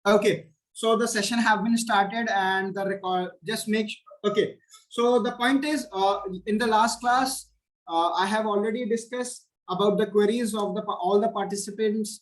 Okay, so the session have been started and the record just make okay. So the point is, in the last class, I have already discussed about the queries of the all the participants,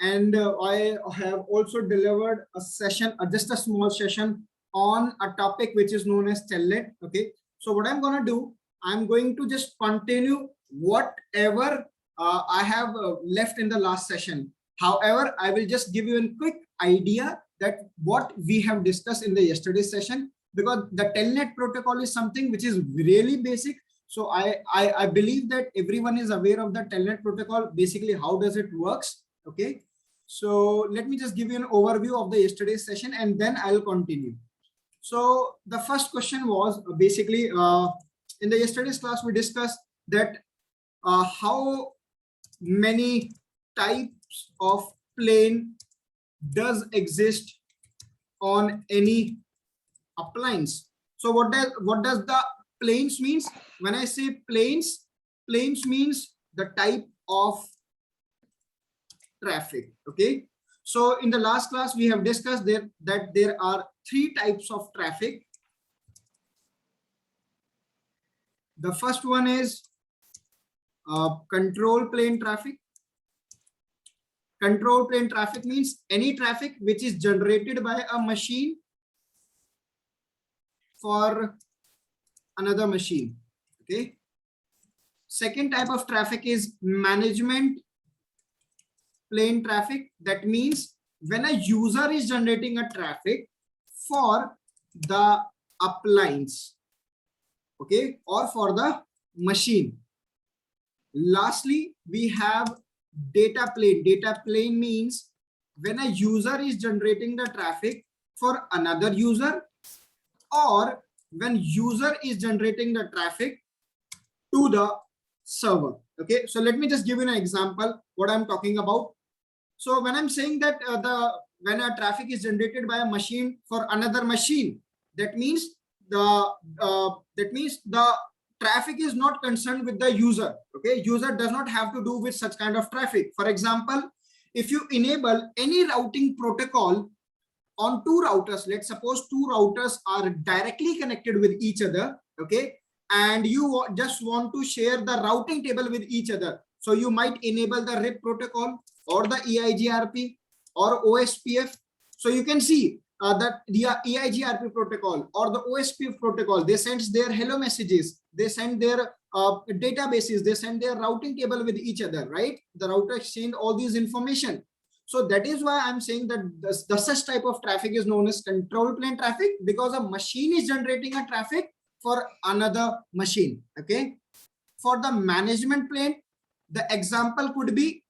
and I have also delivered a session, just a small session on a topic which is known as telnet. Okay, so what I'm gonna do, I'm going to just continue whatever I have left in the last session. However, I will just give you a quick idea that what we have discussed in the yesterday's session, because the telnet protocol is something which is really basic. So I believe that everyone is aware of the telnet protocol, basically how does it works. Okay, so let me just give you an overview of the yesterday's session and then I'll continue. So the first question was basically in the yesterday's class we discussed that how many types of plane does exist on any appliance. So what does the planes means? When I say planes means the type of traffic. Okay, so in the last class we have discussed that there are three types of traffic. The first one is control plane traffic. Control plane traffic means any traffic which is generated by a machine for another machine. Okay. Second type of traffic is management plane traffic. That means when a user is generating a traffic for the appliance, okay, or for the machine. Lastly, we have data plane. Data plane means when a user is generating the traffic for another user, or when user is generating the traffic to the server. Okay, so let me just give you an example what I'm talking about. So when I'm saying that when a traffic is generated by a machine for another machine, that means the traffic is not concerned with the user. Okay, user does not have to do with such kind of traffic. For example, if you enable any routing protocol on two routers, let's suppose two routers are directly connected with each other, okay, and you just want to share the routing table with each other. So you might enable the RIP protocol or the EIGRP or OSPF. So you can see that the EIGRP protocol or the OSPF protocol, they send their hello messages, they send their databases, they send their routing table with each other, right? The router exchange all these information. So that is why I'm saying that the such type of traffic is known as control plane traffic, because a machine is generating a traffic for another machine. Okay. For the management plane, the example could be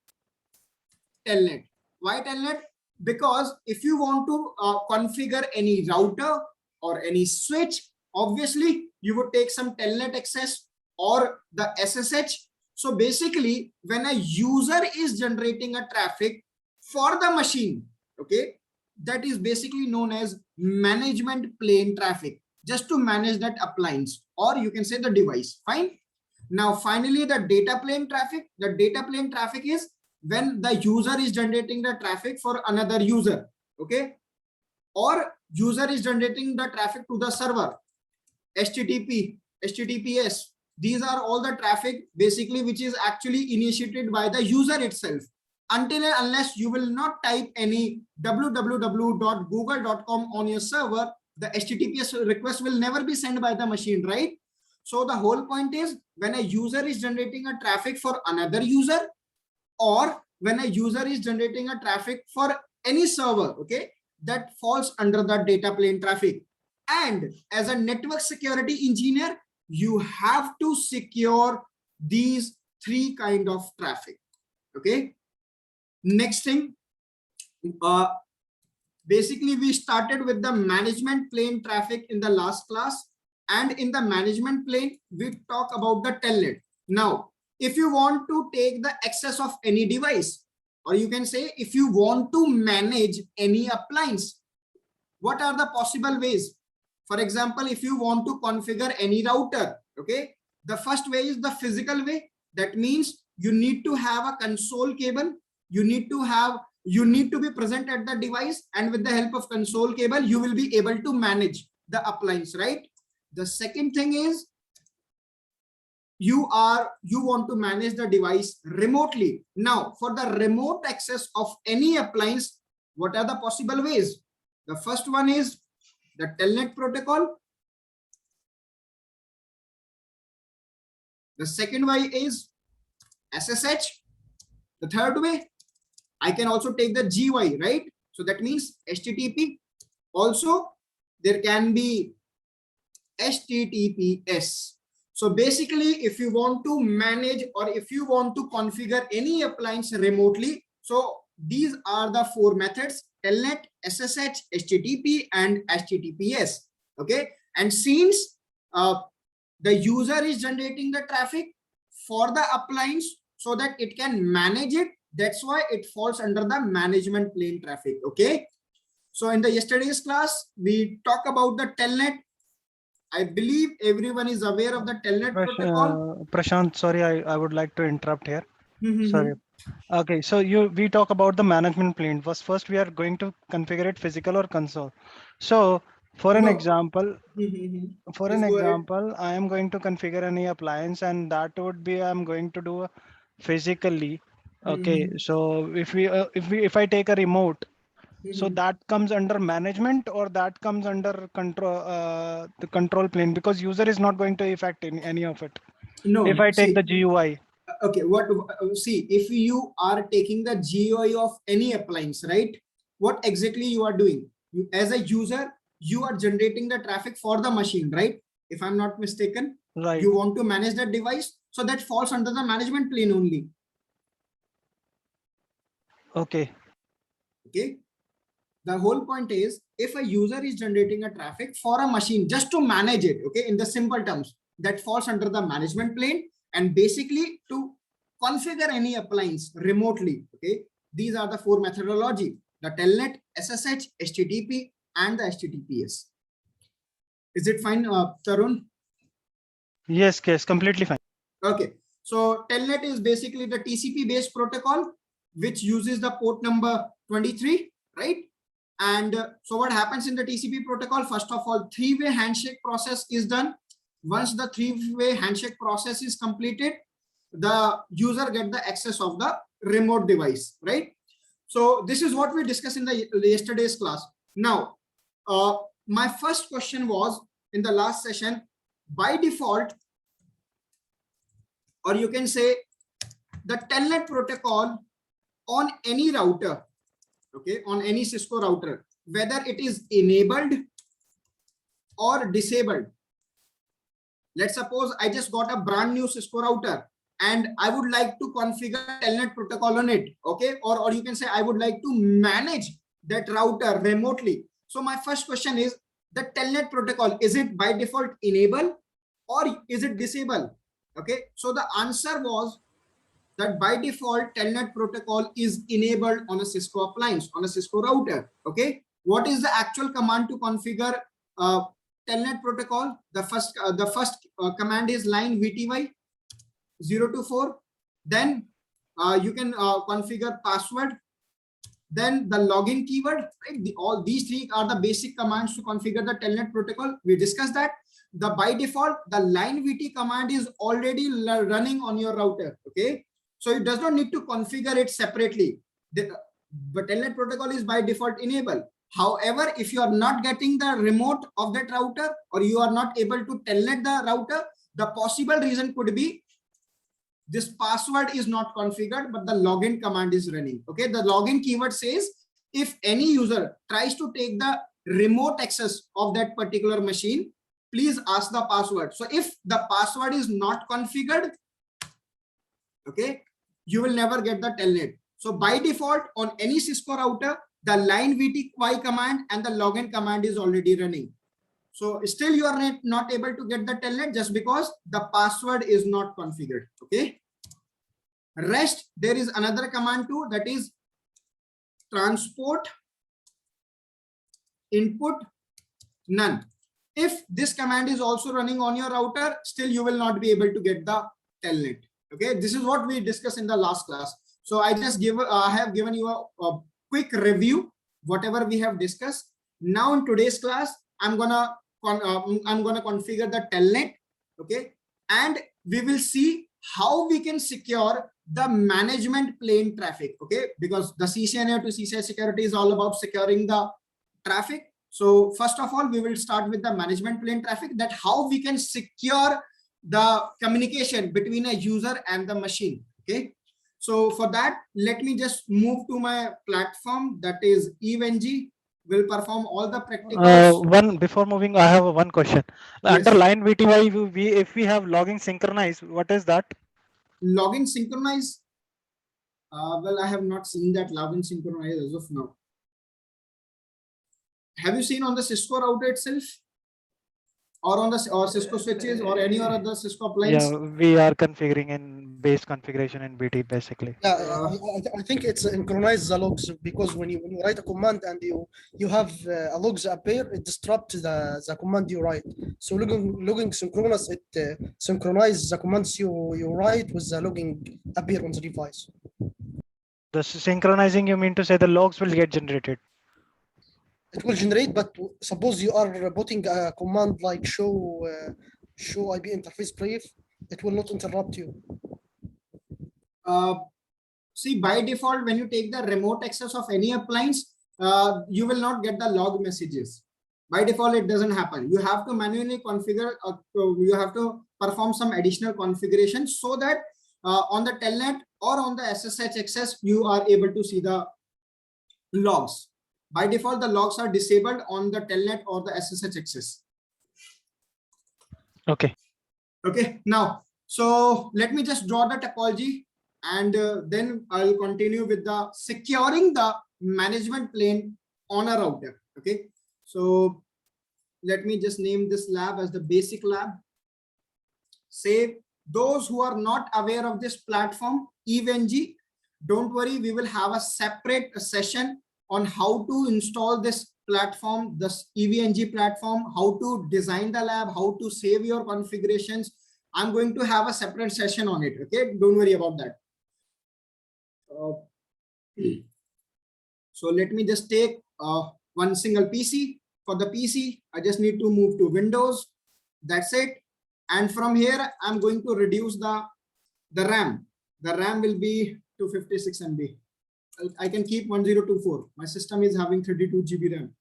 telnet. Why telnet? Because if you want to configure any router or any switch, obviously you would take some telnet access or the SSH. So basically, when a user is generating a traffic for the machine, okay, that is basically known as management plane traffic, just to manage that appliance, or you can say the device. Fine. Now finally, the data plane traffic. The data plane traffic is when the user is generating the traffic for another user, okay, or user is generating the traffic to the server. HTTP, HTTPS, these are all the traffic basically which is actually initiated by the user itself. Until and unless you will not type any www.google.com on your server, the HTTPS request will never be sent by the machine, right? So the whole point is when a user is generating a traffic for another user, or when a user is generating a traffic for any server, okay, that falls under the data plane traffic. And as a network security engineer, you have to secure these three kind of traffic. Okay. Next thing, basically we started with the management plane traffic in the last class, and in the management plane we talk about the telnet. Now if you want to take the access of any device, or you can say if you want to manage any appliance, what are the possible ways? For example, if you want to configure any router, okay, the first way is the physical way. That means you need to have a console cable, you need to have you need to be present at the device, and with the help of console cable, you will be able to manage the appliance, right? The second thing is you want to manage the device remotely. Now, for the remote access of any appliance, what are the possible ways? The first one is the Telnet protocol. The second way is SSH. The third way, I can also take the GY, right? So that means HTTP. Also, there can be HTTPS. So basically, if you want to manage or if you want to configure any appliance remotely, so these are the four methods: Telnet, SSH, HTTP, and HTTPS. Okay, and since the user is generating the traffic for the appliance so that it can manage it, that's why it falls under the management plane traffic. Okay, so in the yesterday's class, we talk about the Telnet. I believe everyone is aware of the Telnet protocol. Prashant, sorry, I would like to interrupt here. Sorry. Okay, so we talk about the management plane. First we are going to configure it physical or console. So for an example, I am going to configure any appliance, and that would be I'm going to do physically. Okay, so if I take a remote, so that comes under management or that comes under control, the control plane, because user is not going to affect in any of it. No, if I take the GUI. Okay, see, if you are taking the GUI of any appliance, right? What exactly you are doing? You, as a user, you are generating the traffic for the machine, right? If I'm not mistaken, right? You want to manage that device, so that falls under the management plane only. Okay. Okay. The whole point is, if a user is generating a traffic for a machine just to manage it, okay, in the simple terms, that falls under the management plane. And basically to configure any appliance remotely, okay, these are the four methodology: the Telnet, SSH, HTTP, and the HTTPS. Is it fine, Tarun? Yes, completely fine. Okay, so Telnet is basically the TCP based protocol which uses the port number 23, right? And so what happens in the TCP protocol? First of all, three-way handshake process is done. Once the three-way handshake process is completed, the user get the access of the remote device, right? So this is what we discussed in the yesterday's class. Now, my first question was in the last session, by default, or you can say the Telnet protocol on any router, okay, on any Cisco router, whether it is enabled or disabled. Let's suppose I just got a brand new Cisco router and I would like to configure Telnet protocol on it, okay, or you can say I would like to manage that router remotely. So my first question is, the Telnet protocol, is it by default enable or is it disable? Okay, so the answer was that by default Telnet protocol is enabled on a Cisco appliance, on a Cisco router. Okay, what is the actual command to configure Telnet protocol? The first command is line VTY 024. Then you can configure password. Then the login keyword, right? All these three are the basic commands to configure the Telnet protocol. We discussed that. The by default, the line VT command is already running on your router. Okay, so it does not need to configure it separately. But Telnet protocol is by default enabled. However, if you are not getting the remote of that router or you are not able to telnet the router, the possible reason could be this password is not configured, but the login command is running. Okay, the login keyword says if any user tries to take the remote access of that particular machine, please ask the password. So if the password is not configured, okay, you will never get the telnet. So by default on any Cisco router, the line VTY command and the login command is already running. So still you are not able to get the telnet just because the password is not configured. Okay. Rest, there is another command too, that is transport input none. If this command is also running on your router, still you will not be able to get the telnet. Okay, this is what we discussed in the last class. So I just have given you a quick review whatever we have discussed. Now in today's class, I'm gonna configure the telnet, okay, and we will see how we can secure the management plane traffic, okay, because the CCNA to CCI security is all about securing the traffic. So first of all, we will start with the management plane traffic, that how we can secure the communication between a user and the machine, okay. So for that, let me just move to my platform, that is EVE-NG. Will perform all the practicals. One before moving, I have one question. Yes. Under line VTY, if we have logging synchronized, what is that? Login synchronize. Well, I have not seen that login synchronize as of now. Have you seen on the Cisco router itself, or on the Cisco switches, or any other Cisco appliance? Yeah, we are configuring in base configuration in BT basically. Yeah, I think it's synchronize the logs, because when you write a command and you have a logs appear, it disrupts the command you write. So logging synchronous, it synchronize the commands you write with the logging appear on the device. The synchronizing, you mean to say the logs will get generated? It will generate, but suppose you are putting a command like show IP interface brief, it will not interrupt you. See, by default, when you take the remote access of any appliance, you will not get the log messages. By default, it doesn't happen. You have to manually configure, you have to perform some additional configuration so that on the telnet or on the SSH access, you are able to see the logs. By default, the logs are disabled on the telnet or the SSH access. Okay. Okay, now, so let me just draw the topology, and then I'll continue with the securing the management plane on a router. Okay, so let me just name this lab as the basic lab. Save. Those who are not aware of this platform, EVE-NG, don't worry, we will have a separate session on how to install this platform, this EVE-NG platform, how to design the lab, how to save your configurations. I'm going to have a separate session on it. Okay, don't worry about that. So let me just take one single PC. For the PC, I just need to move to Windows. That's it. And from here, I'm going to reduce the RAM. The RAM will be 256 MB. I can keep 1024. My system is having 32 GB RAM.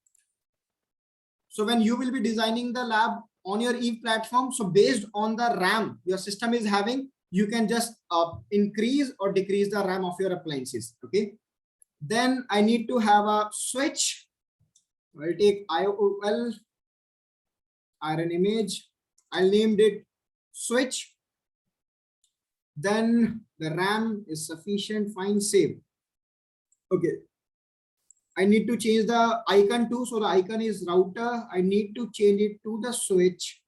So when you will be designing the lab on your EVE platform, so based on the RAM your system is having, you can just increase or decrease the RAM of your appliances. Okay. Then I need to have a switch. I'll take IOL, iron image. I'll name it switch. Then the RAM is sufficient. Fine, save. Okay. I need to change the icon too. So the icon is router. I need to change it to the switch.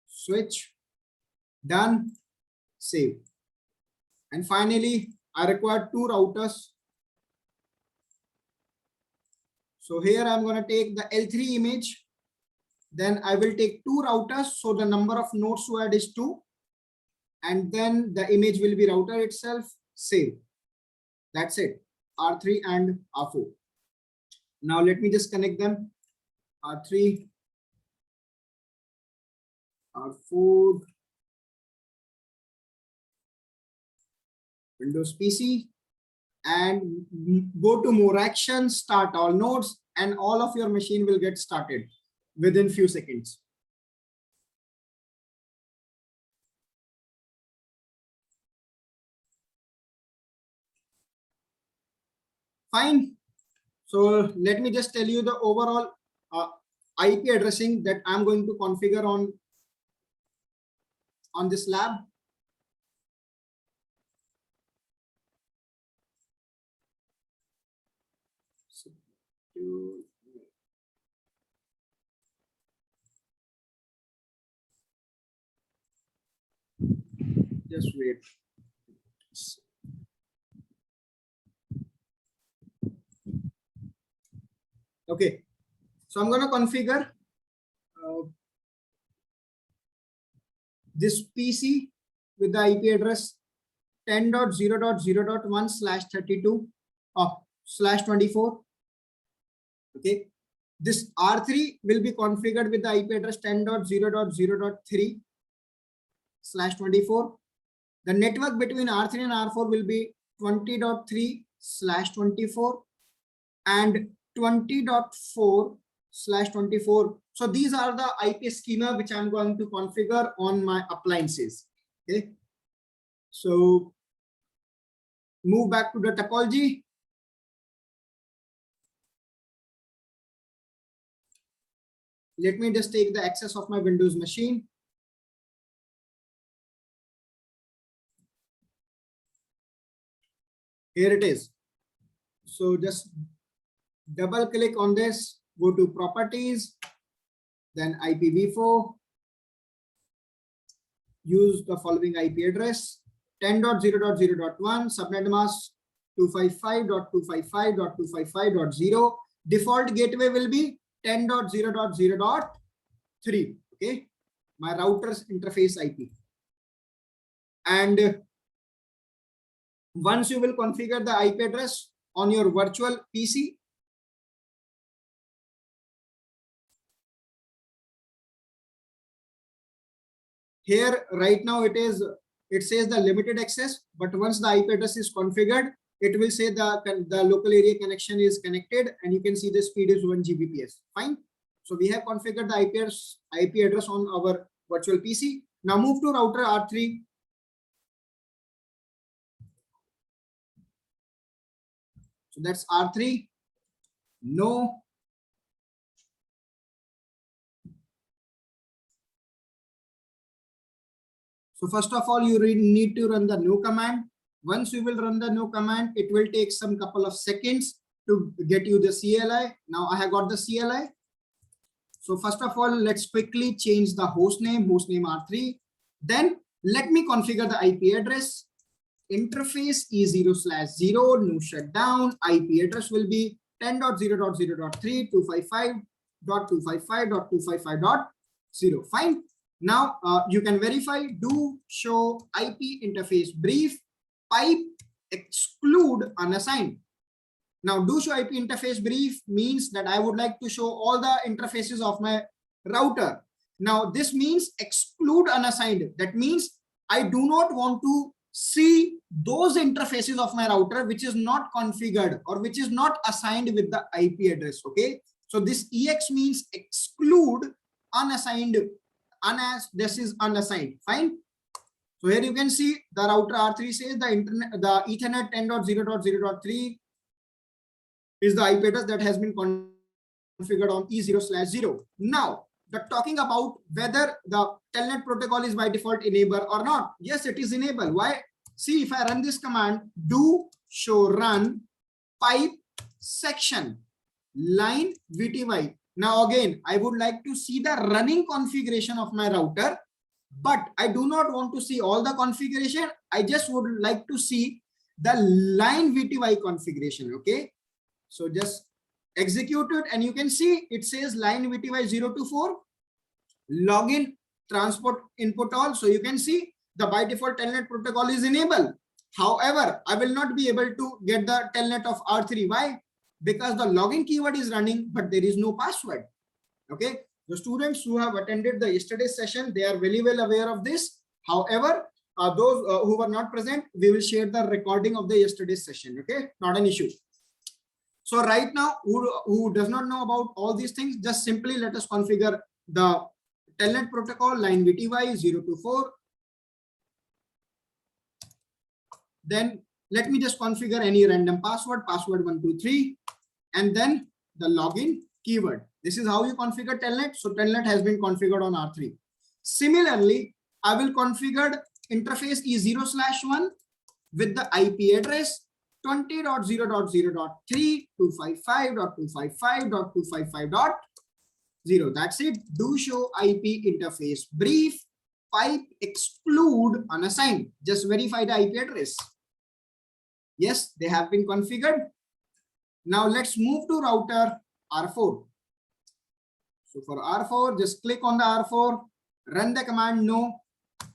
Switch. Done. Save. And finally, I require two routers. So here I'm going to take the L3 image. Then I will take two routers. So the number of nodes to add is 2. And then the image will be router itself. Save. That's it. R3 and R4. Now let me just connect them. R3, R4, Windows PC, and go to more actions, start all nodes, and all of your machine will get started within few seconds. Fine. So let me just tell you the overall IP addressing that I'm going to configure on this lab. So, just wait. Okay, so I'm going to configure this PC with the IP address 10.0.0.1/32/24. Okay, this R3 will be configured with the IP address 10.0.0.3/24. The network between R3 and R4 will be 20.3/24 and 20.4/24. So these are the IP schema which I'm going to configure on my appliances. Okay, so move back to the topology. Let me just take the access of my Windows machine. Here it is. So just double click on this, go to properties, then IPv4, use the following IP address 10.0.0.1, subnet mask 255.255.255.0. Default gateway will be 10.0.0.3. Okay, my router's interface IP. And once you will configure the IP address on your virtual PC, here right now it says the limited access, but once the IP address is configured, it will say the local area connection is connected, and you can see the speed is 1 Gbps. Fine. So we have configured the IP address on our virtual PC. Now move to router R3. So that's R3. No. So first of all, you need to run the no command. Once you will run the no command, it will take some couple of seconds to get you the CLI. Now I have got the CLI. So first of all, let's quickly change the hostname R3. Then let me configure the IP address. Interface E0/0, no shutdown. IP address will be 10.0.0.3, 255.255.255.0. Fine. Now you can verify do show IP interface brief pipe exclude unassigned. Now do show IP interface brief means that I would like to show all the interfaces of my router. Now this means exclude unassigned. That means I do not want to see those interfaces of my router which is not configured or which is not assigned with the IP address. Okay, so this EX means exclude unassigned. This is unassigned. Fine. So here you can see the router R3 says the Ethernet 10.0.0.3 is the IP address that has been configured on E0/0. Now, talking about whether the telnet protocol is by default enabled or not. Yes, it is enabled. Why? See, if I run this command, do show run pipe section line VTY. Now again, I would like to see the running configuration of my router, but I do not want to see all the configuration. I just would like to see the line VTY configuration. Okay, so just execute it, and you can see it says line VTY 0 to 4 login transport input all. So you can see the by default telnet protocol is enabled. However, I will not be able to get the telnet of R3. Why? Because the login keyword is running, but there is no password. Okay, the students who have attended the yesterday's session, they are very well aware of this. However, those who were not present, we will share the recording of the yesterday's session. Okay, not an issue. So right now, who does not know about all these things, just simply let us configure the telnet protocol line VTY 0 to 4. Then let me just configure any random password 123, and then the login keyword. This is how you configure telnet. So telnet has been configured on R3. Similarly, I will configure interface E0/1 with the IP address 20.0.0.3, 255.255.255.0. That's it. Do show IP interface brief pipe exclude unassigned. Just verify the IP address. Yes, they have been configured. Now let's move to router R4. So for R4, just click on the R4, run the command no.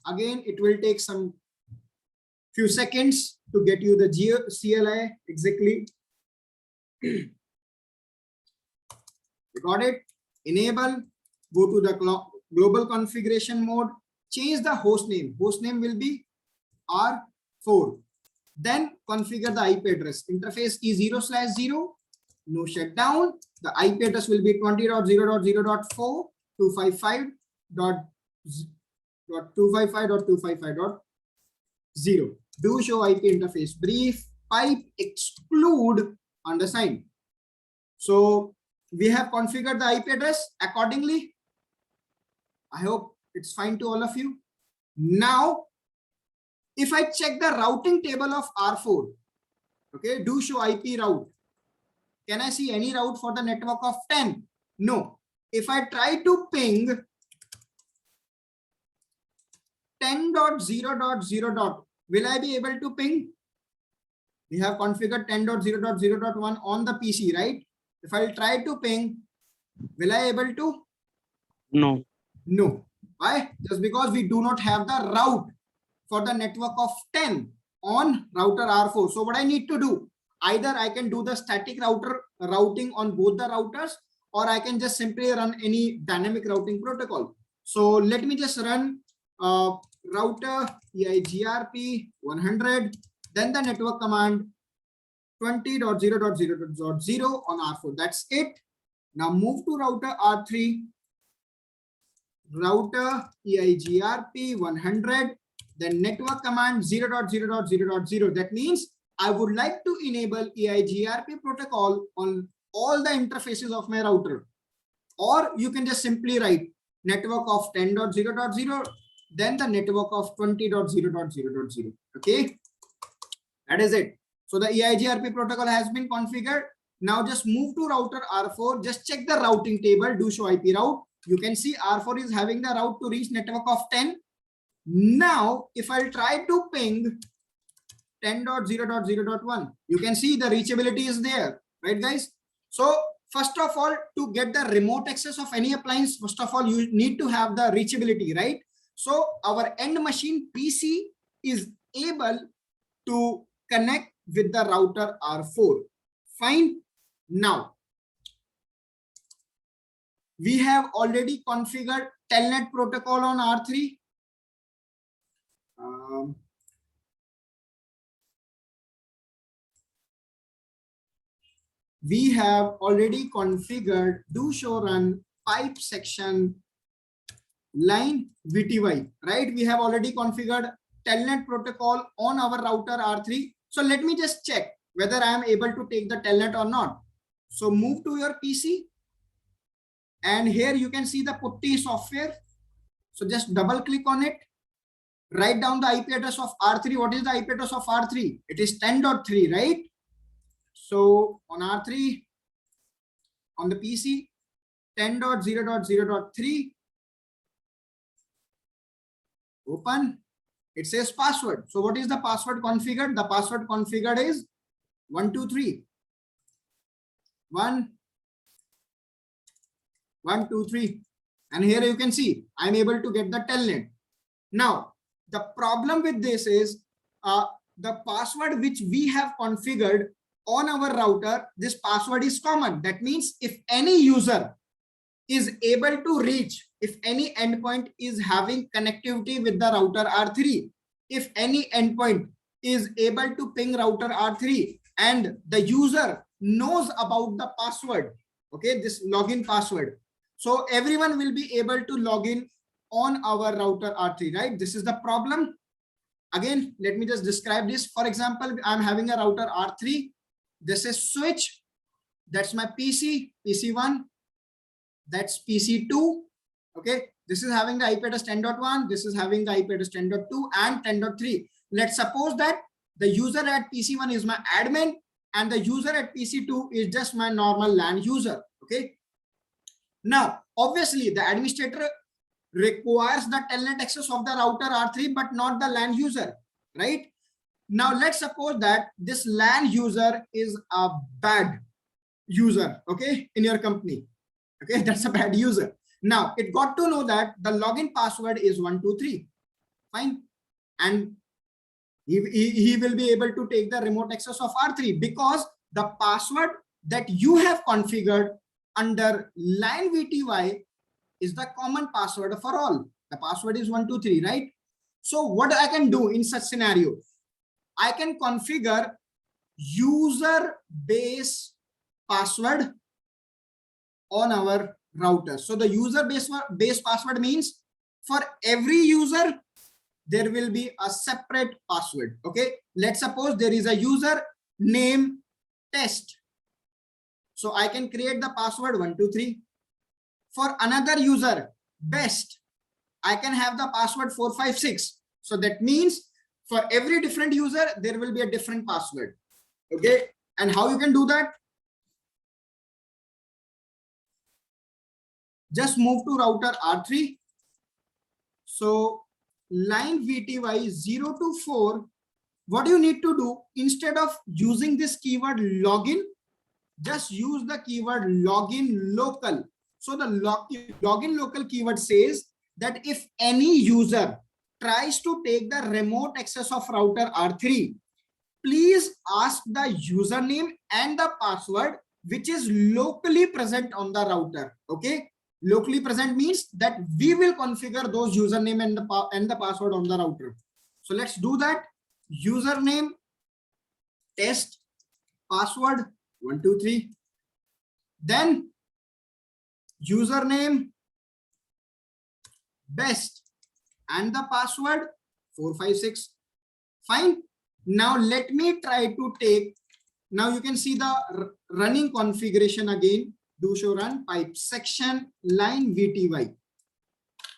Again, it will take some few seconds to get you the CLI exactly. You got it? Enable, go to the global configuration mode, change the host name. Host name will be R4. Then configure the IP address. Interface key 0/0. No shutdown. The IP address will be 20.0.0.4 255.255.255.0. Do show IP interface brief. Pipe exclude undersigned. So we have configured the IP address accordingly. I hope it's fine to all of you. Now, if I check the routing table of R4, okay, do show IP route. Can I see any route for the network of 10? No. If I try to ping 10.0.0. Will I be able to ping? We have configured 10.0.0.1 on the PC, right? If I try to ping, will I able to? No. No. Why? Just because we do not have the route for the network of 10 on router R4. So what I need to do, either I can do the static routing on both the routers, or I can just simply run any dynamic routing protocol. So let me just run router EIGRP 100, then the network command 20.0.0.0 on R4. That's it. Now move to router R3, router EIGRP 100, then network command 0.0.0.0. That means I would like to enable EIGRP protocol on all the interfaces of my router. Or you can just simply write network of 10.0.0, then the network of 20.0.0.0. Okay, that is it. So the EIGRP protocol has been configured. Now just move to router R4, just check the routing table, do show IP route. You can see R4 is having the route to reach network of 10. Now, if I try to ping 10.0.0.1, you can see the reachability is there, right guys? So first of all, to get the remote access of any appliance, first of all, you need to have the reachability, right? So our end machine PC is able to connect with the router R4. Fine. Now, we have already configured Telnet protocol on R3. We have already configured do show run pipe section line VTY, right? We have already configured Telnet protocol on our router R3. So let me just check whether I am able to take the Telnet or not. So move to your PC, and here you can see the Putty software. So just double click on it. Write down the IP address of R3. What is the IP address of R3? It is 10.3, right? So on R3, on the PC, 10.0.0.3, open. It says password. So what is the password configured? The password configured is 123. 1, 1, 2, 3. And here you can see I'm able to get the Telnet. Now, the problem with this is the password which we have configured on our router, this password is common. That means if any user is able to reach, if any endpoint is having connectivity with the router R3, if any endpoint is able to ping router R3 and the user knows about the password, okay, this login password, so everyone will be able to log in on our router R3, right? This is the problem. Again, let me just describe this. For example, I'm having a router R3. This is switch. That's my PC, PC1. That's PC2. Okay. This is having the IP address 10.1. This is having the IP address 10.2 and 10.3. Let's suppose that the user at PC1 is my admin and the user at PC2 is just my normal LAN user. Okay. Now, obviously, the administrator requires the telnet access of the router R3, but not the LAN user, right? Now, let's suppose that this LAN user is a bad user, okay, in your company. Okay, that's a bad user. Now, it got to know that the login password is 123. Fine. And He will be able to take the remote access of R3 because the password that you have configured under line VTY is the common password for all. The password is 123, right? So what I can do in such scenario, I can configure user base password on our router. So the user base password means for every user, there will be a separate password. Okay, let's suppose there is a user name test. So I can create the password 123. For another user best, I can have the password 456. So that means for every different user, there will be a different password. Okay, and how you can do that? Just move to router R3. So line VTY 0 to 4, what you need to do, instead of using this keyword login, just use the keyword login local. So the login local keyword says that if any user tries to take the remote access of router R3, please ask the username and the password which is locally present on the router. Okay, locally present means that we will configure those username and the password on the router. So let's do that. Username test password 123, then username best and the password 456. Fine. Now let me try to take, now you can see the running configuration again. Do show run pipe section line VTY.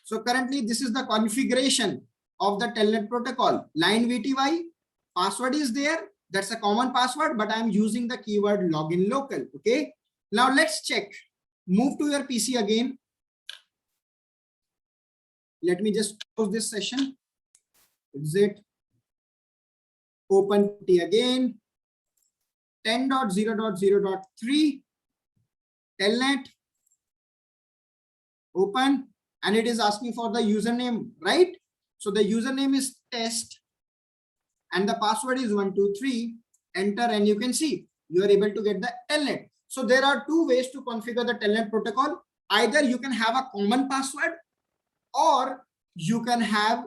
So currently this is the configuration of the telnet protocol. Line VTY, password is there. That's a common password, but I'm using the keyword login local. Okay. Now let's check. Move to your PC again. Let me just close this session. Exit. Open T again. 10.0.0.3. Telnet. Open, and it is asking for the username, right? So the username is test and the password is 123. Enter, and you can see you are able to get the telnet. So there are two ways to configure the telnet protocol. Either you can have a common password or you can have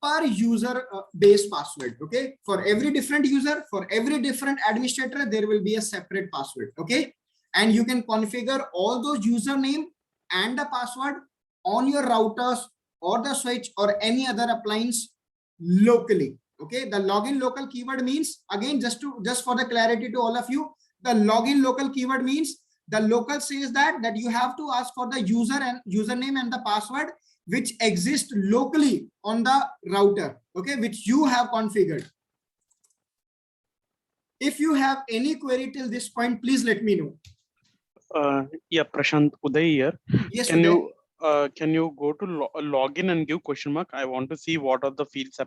per user base password. Okay, for every different user, for every different administrator, there will be a separate password. Okay, and you can configure all those username and the password on your routers or the switch or any other appliance locally. Okay, the login local keyword means, again, just for the clarity to all of you, the login local keyword means the local says that you have to ask for the user and username and the password which exist locally on the router, okay, which you have configured. If you have any query till this point, please let me know. Yeah, Prashant, Uday here. Yes, Can Uday. can you go to login and give question mark? I want to see what are the fields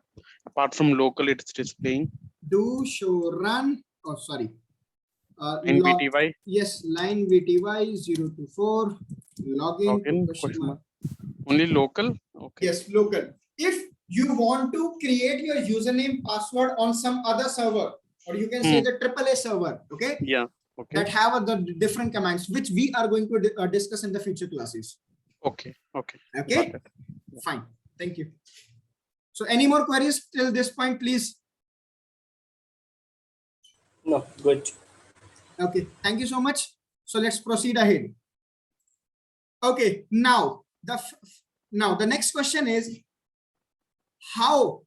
apart from local it's displaying. Do show run. Oh, sorry. In VTY. Yes, line VTY 0 to 4. Login question mark. Only local. Okay. Yes, local. If you want to create your username password on some other server, or you can say the AAA server, okay? Yeah. Okay. That have the different commands, which we are going to discuss in the future classes. Okay. Okay. Okay. Yeah. Fine. Thank you. So, any more queries till this point, please? No, good. Okay. Thank you so much. So let's proceed ahead. Okay. Now the next question is how,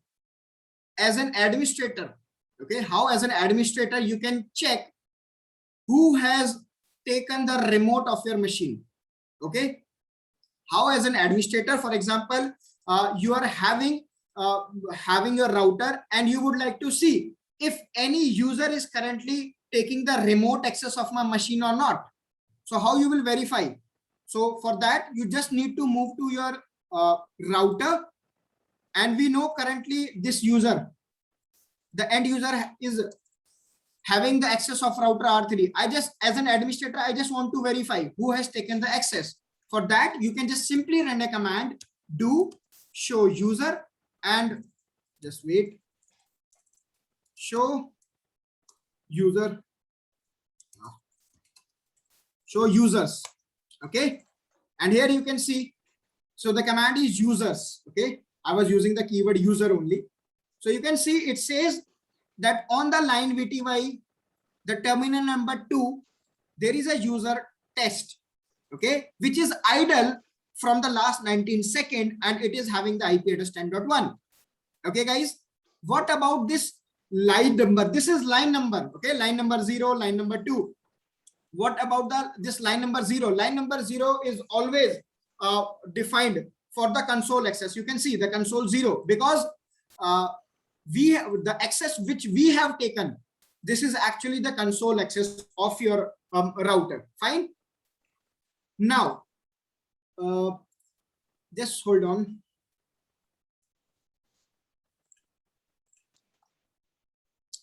as an administrator, okay, how as an administrator you can check who has taken the remote of your machine. Okay, how as an administrator, for example, you are having your router and you would like to see if any user is currently taking the remote access of my machine or not. So how you will verify? So for that, you just need to move to your router, and we know currently this user, the end user, is having the access of router R3. As an administrator, I just want to verify who has taken the access. For that, you can just simply run a command, do show user, and just wait. show user, show users. Okay, and here you can see, so the command is users. Okay, I was using the keyword user only. So you can see it says that on the line VTY, the terminal number 2, there is a user test, okay, which is idle from the last 19 seconds, and it is having the IP address 10.1. Okay, guys, what about this line number? This is line number, okay, line number 0, line number 2. What about this line number 0? Line number 0 is always defined for the console access. You can see the console 0 because we have the access which we have taken. This is actually the console access of your router. Fine. Now, just hold on.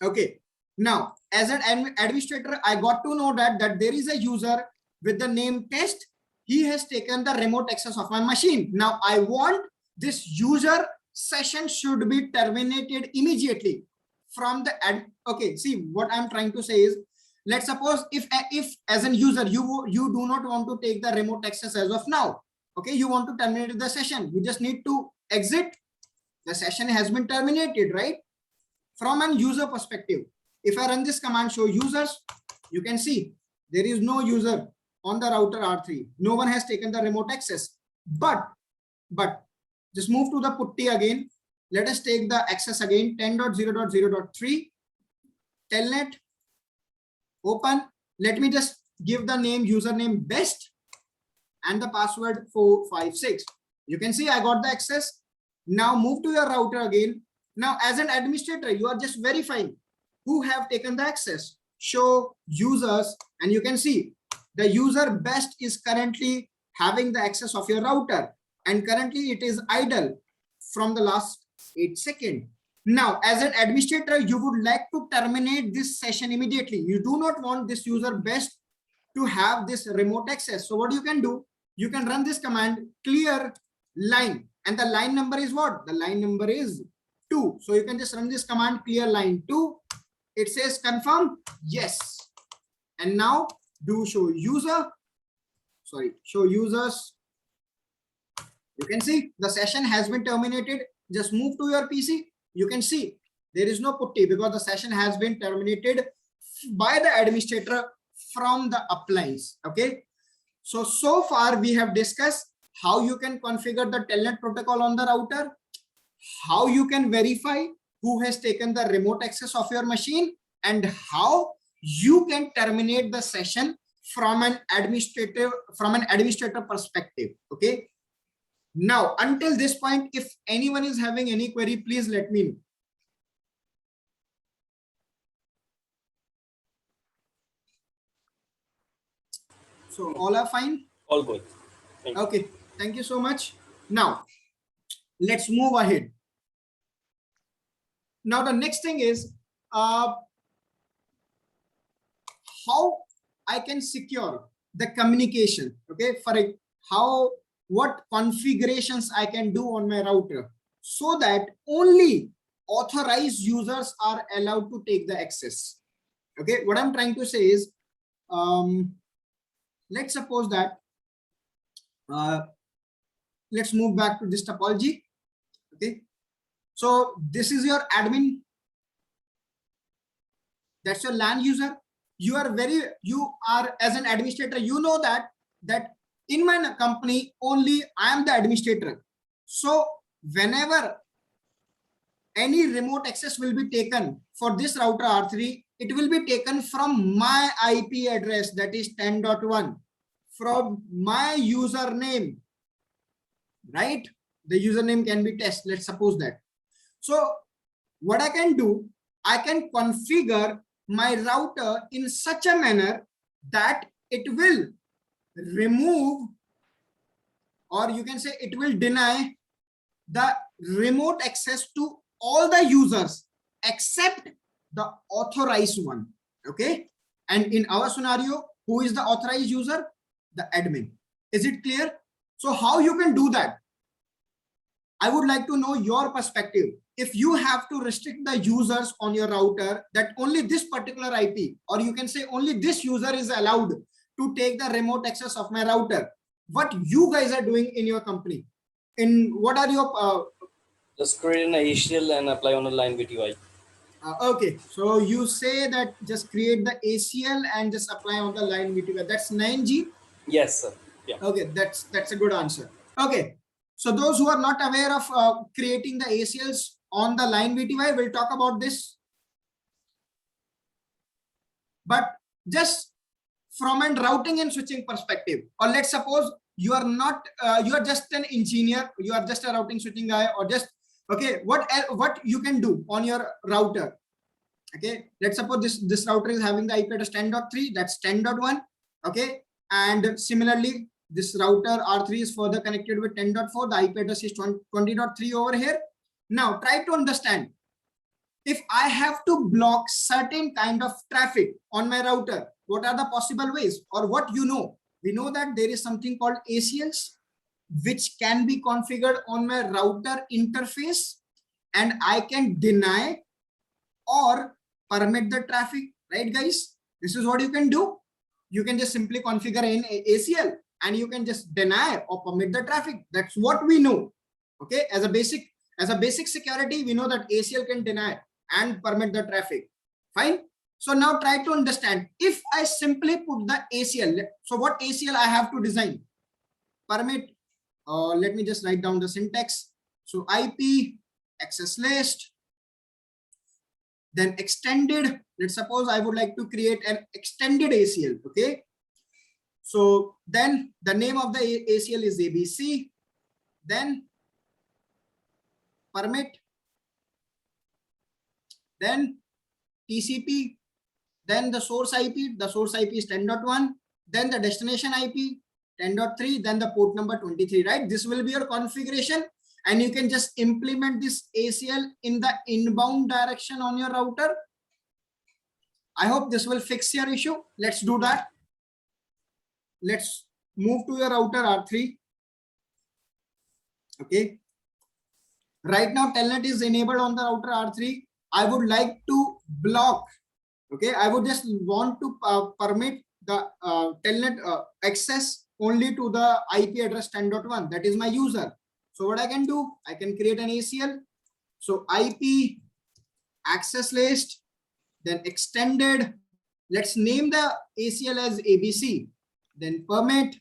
Okay. Now, as an administrator, I got to know that there is a user with the name test. He has taken the remote access of my machine. Now, I want this user session should be terminated immediately from the ad. Okay, see what I'm trying to say is, let's suppose if as an user you do not want to take the remote access as of now. Okay, you want to terminate the session. You just need to exit. The session has been terminated, right? From an user perspective. If I run this command show users, you can see there is no user on the router R3. No one has taken the remote access. But just move to the putty again. Let us take the access again, 10.0.0.3, telnet, open. Let me just give the name username best and the password 456. You can see I got the access. Now move to your router again. Now as an administrator, you are just verifying who have taken the access. Show users, and you can see the user best is currently having the access of your router, and currently it is idle from the last 8 seconds. Now, as an administrator, you would like to terminate this session immediately. You do not want this user best to have this remote access. So what you can do, you can run this command clear line, and the line number is what? The line number is 2. So you can just run this command clear line 2. It says confirm, yes. And now do show user, show users. You can see the session has been terminated. Just move to your PC. You can see there is no putty because the session has been terminated by the administrator from the appliance. Okay. So far we have discussed how you can configure the telnet protocol on the router, how you can verify who has taken the remote access of your machine, and how you can terminate the session from an administrator perspective. Okay. Now, until this point, if anyone is having any query, please let me know. So all are fine? All good. Thank you. Okay. Thank you so much. Now, let's move ahead. Now, the next thing is how I can secure the communication. Okay. What configurations I can do on my router so that only authorized users are allowed to take the access. Okay, what I'm trying to say is, let's suppose that, let's move back to this topology. Okay, so this is your admin. That's your LAN user. You are as an administrator, you know that in my company, only I am the administrator. So whenever any remote access will be taken for this router R3, it will be taken from my IP address, that is 10.1, from my username, right? The username can be test, let's suppose that. So what I can do, I can configure my router in such a manner that it will remove, or you can say it will deny the remote access to all the users except the authorized one. Okay, and in our scenario, who is the authorized user? The admin. Is it clear? So how you can do that? I would like to know your perspective. if you have to restrict the users on your router that only this particular IP, or you can say only this user is allowed to take the remote access of my router, what you guys are doing in your company? In what are your Just create an ACL and apply on a line with UI. okay, so you say that just create the ACL and just apply on the line VTY. That's 9G. Yes, sir. Yeah. Okay, that's a good answer. Okay, so those who are not aware of creating the ACLs on the line VTY, we'll talk about this. But just from a routing and switching perspective, or let's suppose you are not, you are just an engineer, you are just a routing switching guy, or just, okay, what you can do on your router. Okay, let's suppose this router is having the IP address 10.3, that's 10.1. Okay, and similarly this router R3 is further connected with 10.4, the IP address is 20.3 over here. Now try to understand, if I have to block certain kind of traffic on my router, what are the possible ways, or what you know? We know that there is something called ACLs, which can be configured on my router interface, and I can deny or permit the traffic, right guys? This is what you can do. You can just simply configure in ACL and you can just deny or permit the traffic. That's what we know. Okay, as a basic security, we know that ACL can deny and permit the traffic. Fine. So now try to understand, if I simply put the ACL, so what ACL I have to design? Permit, let me just write down the syntax. So IP access list, then extended. Let's suppose I would like to create an extended ACL. Okay, so then the name of the ACL is ABC, then permit, then TCP, then the source IP is 10.1, then the destination IP 10.3, then the port number 23, right? This will be your configuration, and you can just implement this ACL in the inbound direction on your router. I hope this will fix your issue. Let's do that. Let's move to your router R3. Okay. Right now, Telnet is enabled on the router R3. I would like to block. Okay, I would just want to permit the Telnet access only to the IP address 10.1. That is my user. So what I can do, I can create an ACL. So IP access list, then extended. Let's name the ACL as ABC. Then permit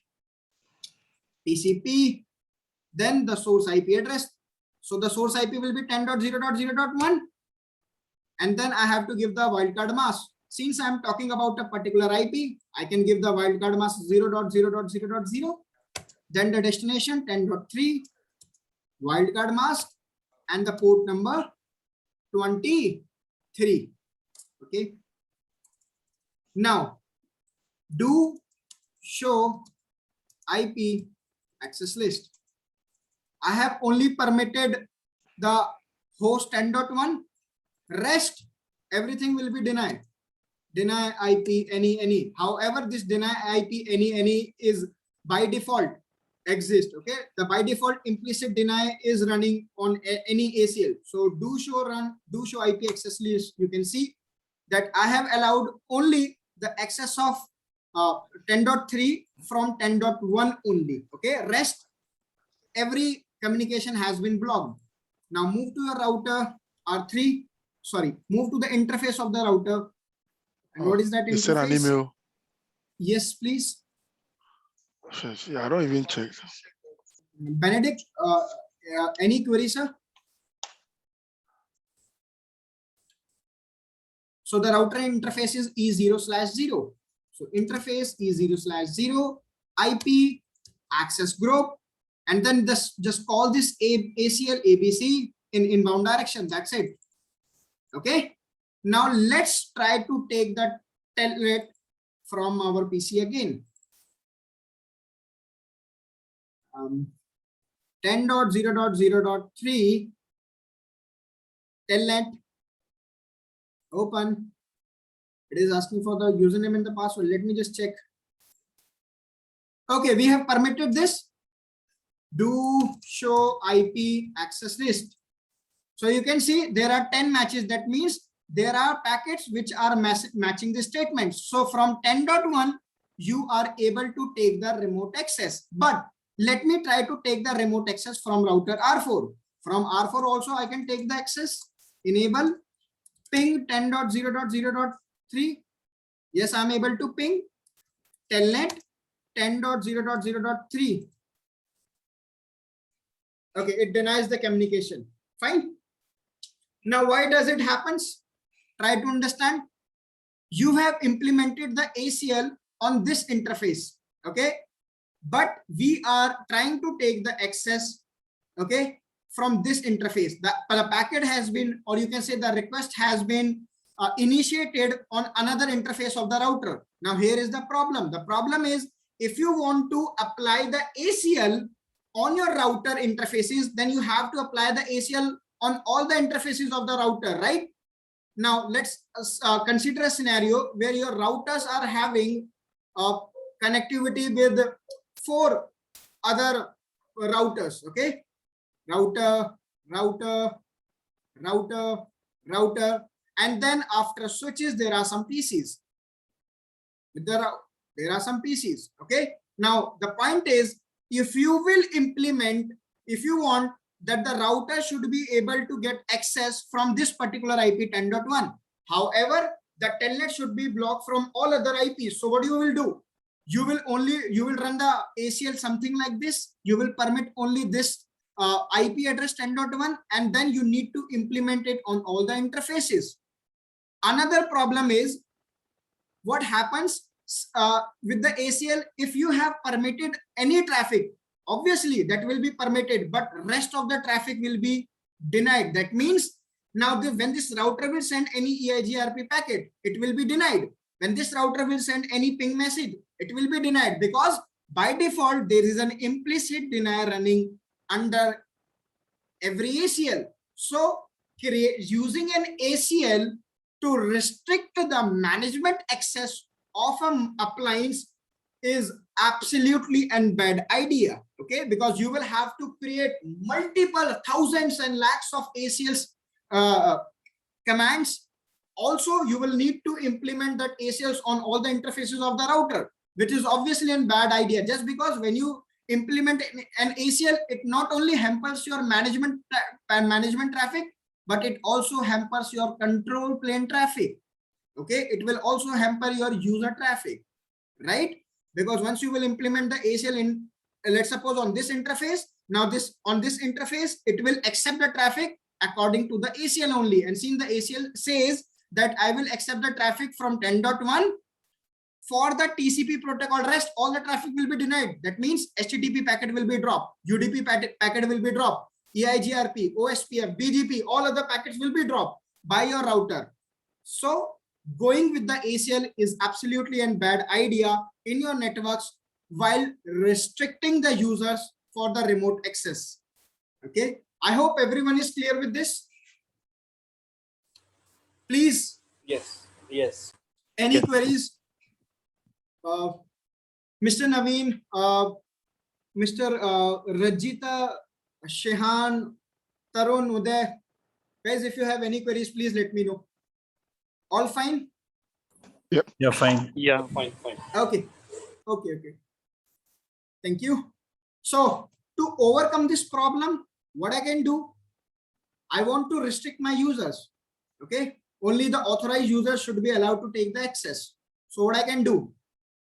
TCP, then the source IP address. So the source IP will be 10.0.0.1. And then I have to give the wildcard mask. Since I'm talking about a particular IP, I can give the wildcard mask 0.0.0.0. Then the destination 10.3, wildcard mask, and the port number 23. Okay. Now, do show IP access list. I have only permitted the host 10.1. Rest, everything will be denied. Deny IP any. However, this deny IP any is by default exist. Okay, the by default implicit deny is running on any ACL. So do show IP access list. You can see that I have allowed only the access of 10.3 from 10.1 only. Okay, rest every communication has been blocked. Now move to your router R3. Sorry, move to the interface of the router. And what is that interface? Send an email. Yes, please. Yeah, I don't even check. Benedict, any query, sir? So the router interface is E0/0. So interface E0/0, IP access group, and then just call this ACL ABC in inbound direction. That's it. Okay. Now let's try to take that telnet from our PC again. 10.0.0.3 telnet, open. It is asking for the username and the password. Let me just check. Okay, we have permitted this. Do show IP access list. So you can see there are 10 matches. That means there are packets which are matching the statements. So from 10.1, you are able to take the remote access. But let me try to take the remote access from router R4. From R4 also I can take the access. Enable ping 10.0.0.3. Yes, I'm able to ping telnet 10.0.0.3. Okay, it denies the communication. Fine. Now, why does it happens? Try to understand. You have implemented the ACL on this interface, okay? But we are trying to take the access, okay, from this interface. The packet has been, or you can say the request has been initiated on another interface of the router. Now, here is the problem. The problem is, if you want to apply the ACL on your router interfaces, then you have to apply the ACL on all the interfaces of the router, right? Now, let's consider a scenario where your routers are having connectivity with 4 other routers, okay? Router, and then after switches, there are some PCs. There are some PCs, okay? Now, the point is, if you will implement, if you want that the router should be able to get access from this particular IP 10.1. However, the telnet should be blocked from all other IPs. So what you will do? You will run the ACL something like this. You will permit only this IP address 10.1, and then you need to implement it on all the interfaces. Another problem is what happens with the ACL. If you have permitted any traffic, obviously that will be permitted, but rest of the traffic will be denied. That means now when this router will send any EIGRP packet, it will be denied. When this router will send any ping message, it will be denied, because by default there is an implicit denier running under every ACL. So using an ACL to restrict the management access of an appliance is absolutely a bad idea, okay? Because you will have to create multiple thousands and lakhs of ACLs commands. Also, you will need to implement that ACLs on all the interfaces of the router, which is obviously a bad idea. Just because when you implement an ACL, it not only hampers your management traffic, but it also hampers your control plane traffic, okay? It will also hamper your user traffic, right? Because once you will implement the ACL in, let's suppose on this interface, now on this interface, it will accept the traffic according to the ACL only. And since the ACL says that I will accept the traffic from 10.1, for the TCP protocol rest, all the traffic will be denied. That means HTTP packet will be dropped, UDP packet will be dropped, EIGRP, OSPF, BGP, all other packets will be dropped by your router. So going with the ACL is absolutely a bad idea in your networks while restricting the users for the remote access. Okay, I hope everyone is clear with this. Please. Yes. Any queries? Mr. Naveen, Mr. Rajita, Shehan, Tarun, Uday, guys, if you have any queries, please let me know. All fine? Yeah, fine. Yeah. Fine. Okay. Thank you. So to overcome this problem, what I can do, I want to restrict my users. Okay. Only the authorized users should be allowed to take the access. So what I can do,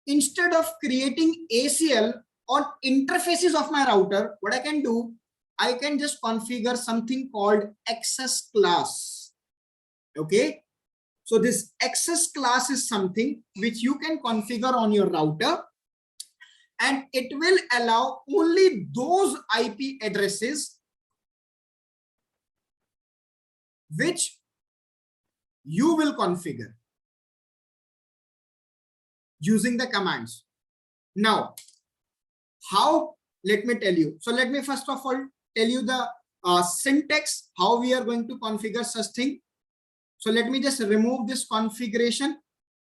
instead of creating ACL on interfaces of my router, what I can do, I can just configure something called access class. Okay. So this access class is something which you can configure on your router, and it will allow only those IP addresses which you will configure using the commands. Now, how? Let me tell you. So let me first of all tell you the syntax, how we are going to configure such thing. So let me just remove this configuration.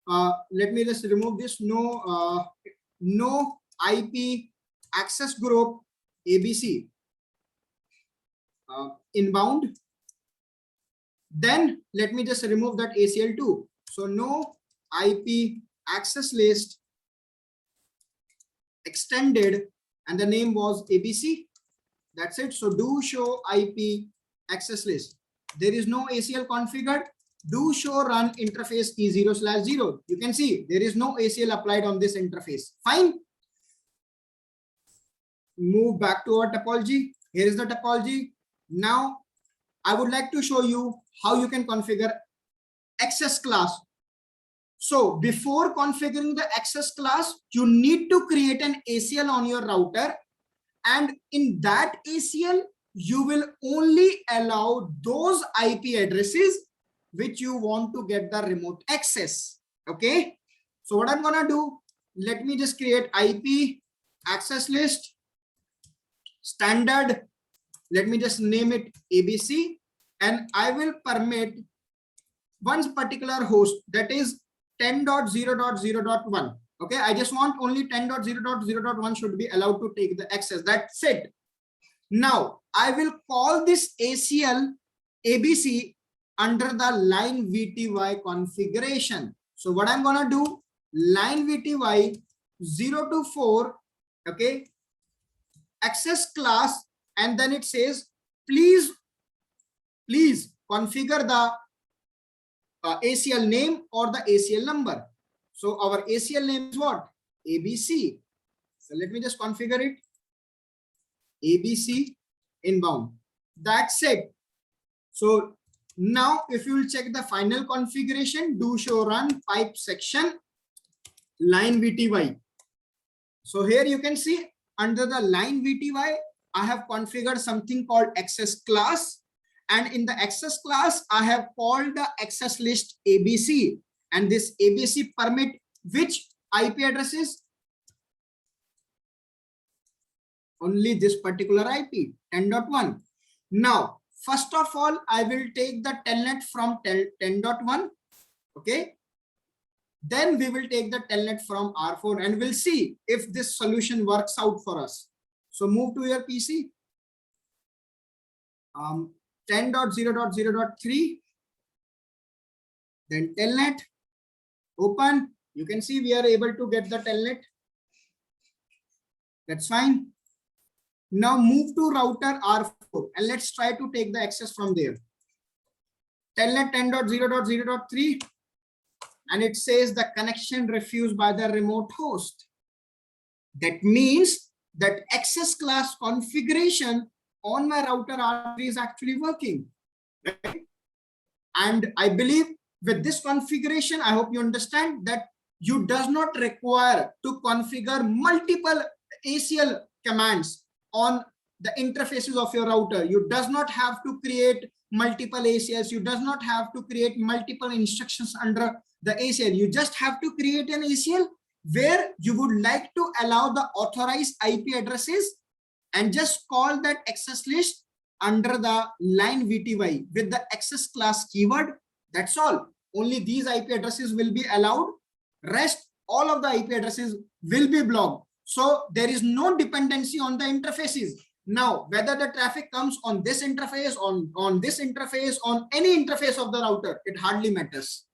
Let me just remove this no IP access group ABC inbound. Then let me just remove that ACL2. So no IP access list extended, and the name was ABC. That's it. So do show IP access list. There is no ACL configured. Do show run interface E0/0. You can see there is no ACL applied on this interface. Fine. Move back to our topology. Here is the topology. Now I would like to show you how you can configure access class. So before configuring the access class, you need to create an ACL on your router, and in that ACL you will only allow those IP addresses which you want to get the remote access. Okay, so what I'm gonna do, let me just create IP access list standard. Let me just name it ABC, and I will permit one particular host, that is 10.0.0.1. Okay, I just want only 10.0.0.1 should be allowed to take the access. That's it. Now I will call this ACL ABC under the line VTY configuration. So what I'm gonna do, line VTY 0 to 4, okay, access class, and then it says please configure the ACL name or the ACL number. So our ACL name is what? ABC. So let me just configure it. ABC inbound. That's it. So now if you will check the final configuration, do show run pipe section line VTY. So here you can see under the line VTY, I have configured something called access class. And in the access class, I have called the access list ABC, and this ABC permit which IP addresses? Only this particular IP, 10.1. Now, first of all, I will take the telnet from 10.1. Okay. Then we will take the telnet from R4 and we'll see if this solution works out for us. So move to your PC. 10.0.0.3, then telnet, open. You can see we are able to get the telnet. That's fine. Now move to router R4 and let's try to take the access from there. Telnet 10.0.0.3, and it says the connection refused by the remote host. That means that access class configuration on my router R3 is actually working, right? And I believe with this configuration, I hope you understand that you does not require to configure multiple ACL commands on the interfaces of your router. You does not have to create multiple ACLs. You does not have to create multiple instructions under the ACL. You just have to create an ACL where you would like to allow the authorized IP addresses and just call that access list under the line VTY with the access class keyword. That's all. Only these IP addresses will be allowed. Rest, all of the IP addresses will be blocked. So there is no dependency on the interfaces. Now, whether the traffic comes on this interface, on this interface, on any interface of the router, it hardly matters.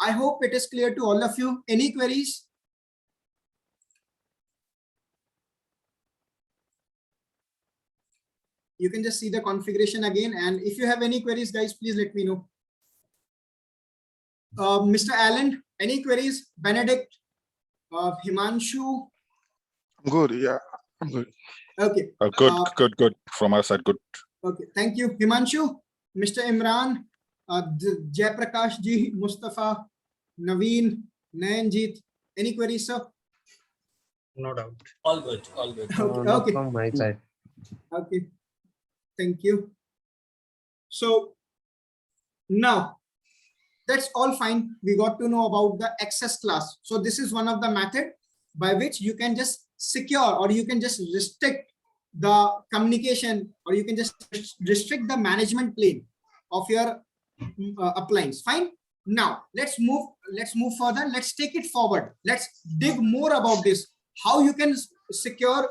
I hope it is clear to all of you. Any queries? You can just see the configuration again. And if you have any queries, guys, please let me know. Mr. Allen, any queries? Benedict, Himanshu? I'm good. Yeah, I'm good. Okay. Good. From our side, good. Okay, thank you. Himanshu, Mr. Imran, Jayaprakash ji, Mustafa, Naveen, Nayanjit. Any queries, sir? No doubt. All good, all good. Okay, Not okay. from my side. Okay, thank you. So now that's all fine. We got to know about the access class. So this is one of the method by which you can just secure, or you can just restrict the communication, or you can just restrict the management plane of your appliance. Fine. Now let's move further. Let's take it forward. Let's dig more about this. How you can secure.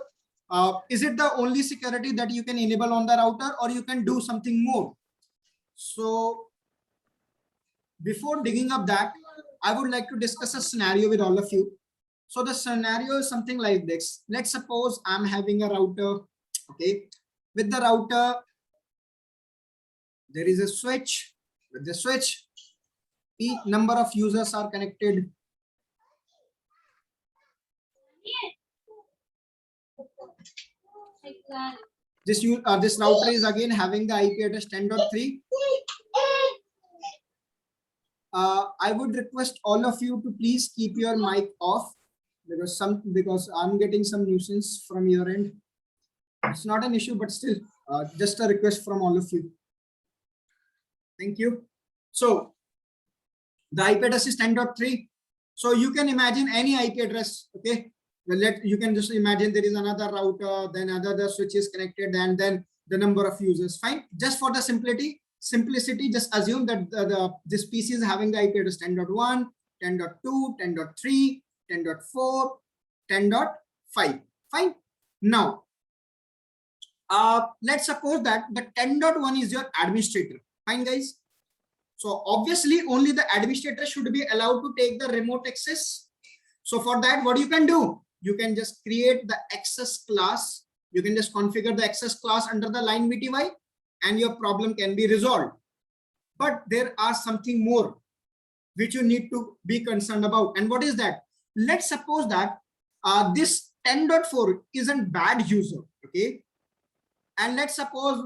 Is it the only security that you can enable on the router, or you can do something more? So before digging up that, I would like to discuss a scenario with all of you. So the scenario is something like this. Let's suppose I'm having a router. Okay, with the router, there is a switch. With the switch, each number of users are connected. This router is again having the IP address 10.3. I would request all of you to please keep your mic off because I'm getting some nuisance from your end. It's not an issue, but still, just a request from all of you. Thank you. So the IP address is 10.3. So you can imagine any IP address. Okay. Well, you can just imagine there is another router, then another switch is connected, and then the number of users. Fine. Just for the simplicity, just assume that this PC is having the IP address 10.1, 10.2, 10.3, 10.4, 10.5. Fine. Now, let's suppose that the 10.1 is your administrator. Fine, guys. So obviously, only the administrator should be allowed to take the remote access. So for that, what you can do? You can just create the access class. You can just configure the access class under the line VTY, and your problem can be resolved. But there are something more which you need to be concerned about. And what is that? Let's suppose that this 10.4 isn't bad user. Okay. And let's suppose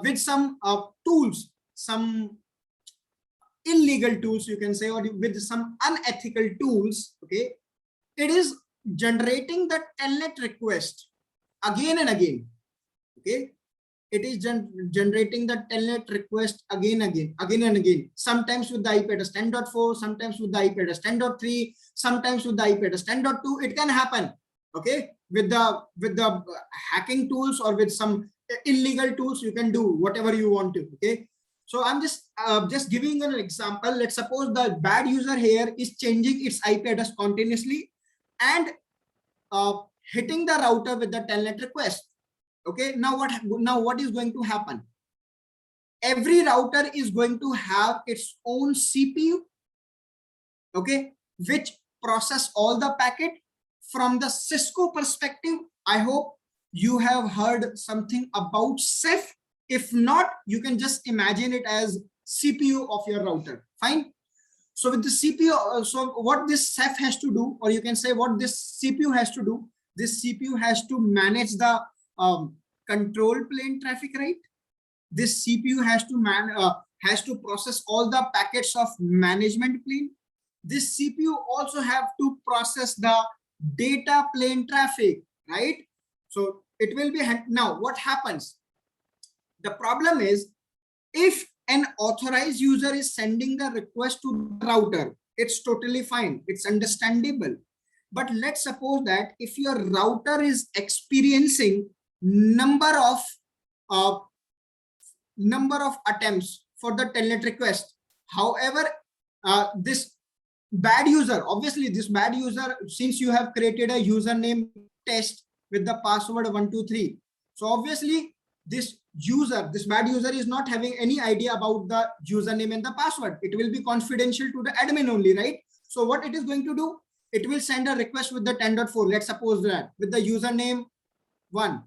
with some tools, some illegal tools, you can say, or with some unethical tools, okay, it is generating the telnet request again and again. Okay, it is generating the telnet request again and again. Sometimes with the IP address 10.4, sometimes with the IP address 10.3, sometimes with the IP address 10.2. It can happen. Okay, with the hacking tools or with some illegal tools, you can do whatever you want to. Okay, so I'm just giving an example. Let's suppose the bad user here is changing its IP address continuously and hitting the router with the telnet request. Okay, now what is going to happen? Every router is going to have its own CPU, okay, which process all the packet. From the Cisco perspective, I hope you have heard something about Ceph. If not, you can just imagine it as CPU of your router. Fine. So with the CPU, so what this Ceph has to do, or you can say what this CPU has to do, this CPU has to manage the control plane traffic, right? This CPU has to process all the packets of management plane. This CPU also have to process the data plane traffic, right? So it will be, now what happens? The problem is, if an authorized user is sending the request to the router, it's totally fine, it's understandable. But let's suppose that if your router is experiencing number of attempts for the telnet request, however, this bad user, obviously this bad user, since you have created a username test with the password 123, so obviously this bad user is not having any idea about the username and the password. It will be confidential to the admin only, right? So what it is going to do, it will send a request with the 10.4. Let's suppose that with the username 1,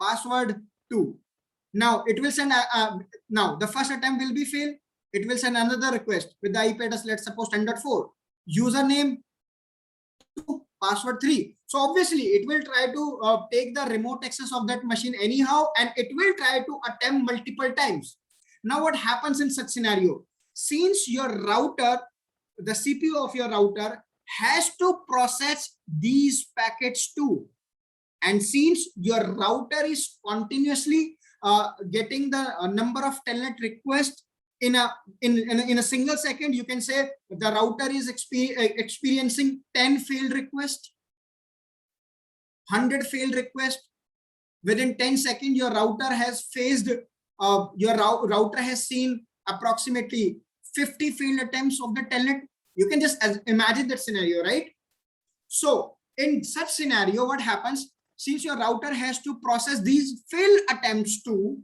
password 2. Now it will send now the first attempt will be failed. It will send another request with the IP address, let's suppose 10.4, username 2, password 3. So obviously it will try to take the remote access of that machine anyhow, and it will try to attempt multiple times. Now what happens in such scenario? Since your router, the CPU of your router has to process these packets too, and since your router is continuously getting the number of telnet requests in a single second, you can say the router is experiencing 10 failed requests, 100 failed requests. Within 10 seconds, your router has faced, router has seen approximately 50 failed attempts of the telnet. You can just imagine that scenario, right? So in such scenario, what happens? Since your router has to process these failed attempts too,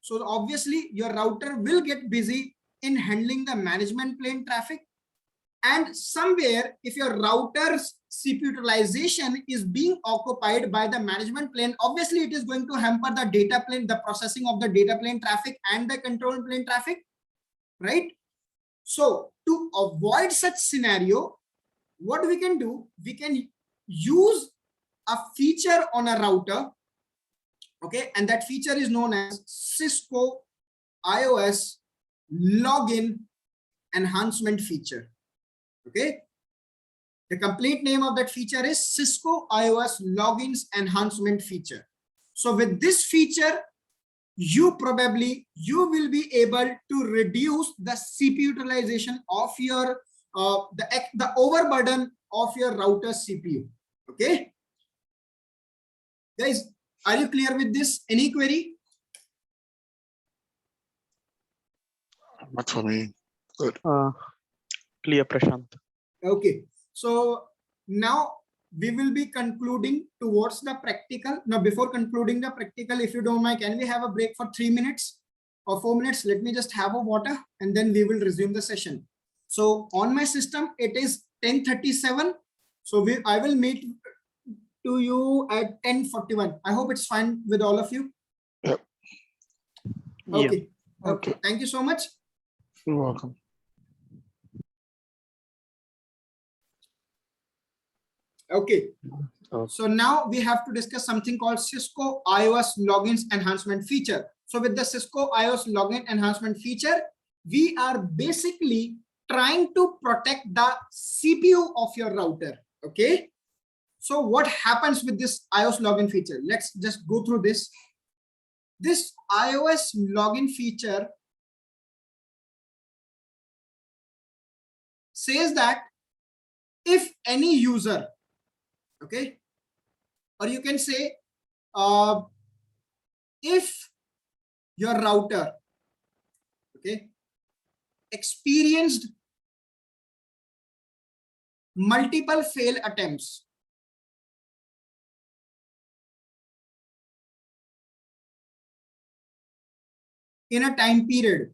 So obviously your router will get busy in handling the management plane traffic. And somewhere, if your router's CPU utilization is being occupied by the management plane, obviously it is going to hamper the data plane, the processing of the data plane traffic and the control plane traffic, right? So to avoid such scenario, what we can do, we can use a feature on a router, okay, and that feature is known as Cisco iOS login enhancement feature. Okay, the complete name of that feature is Cisco iOS logins enhancement feature. So with this feature, you will be able to reduce the CPU utilization of your the overburden of your router CPU. Okay, guys, are you clear with this? Any query? Not for me. Good. Clear, Prashant. Okay, so now we will be concluding towards the practical. Now, before concluding the practical, if you don't mind, can we have a break for 3 minutes or 4 minutes? Let me just have a water and then we will resume the session. So on my system, it is 10:37. So I will meet to you at 10:41. I hope it's fine with all of you. Yep. Okay. Yeah. Okay. Thank you so much. You're welcome. Okay. Okay. So now we have to discuss something called Cisco iOS logins enhancement feature. So with the Cisco iOS login enhancement feature, we are basically trying to protect the CPU of your router. Okay. So what happens with this iOS login feature? Let's just go through this. This iOS login feature says that if any user, okay, or you can say if your router, okay, experienced multiple fail attempts in a time period,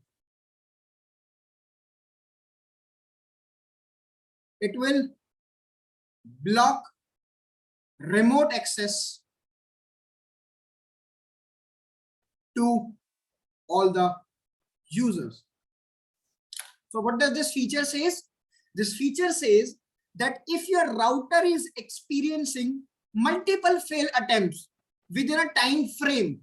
it will block remote access to all the users. So what does this feature says? This feature says that if your router is experiencing multiple fail attempts within a time frame,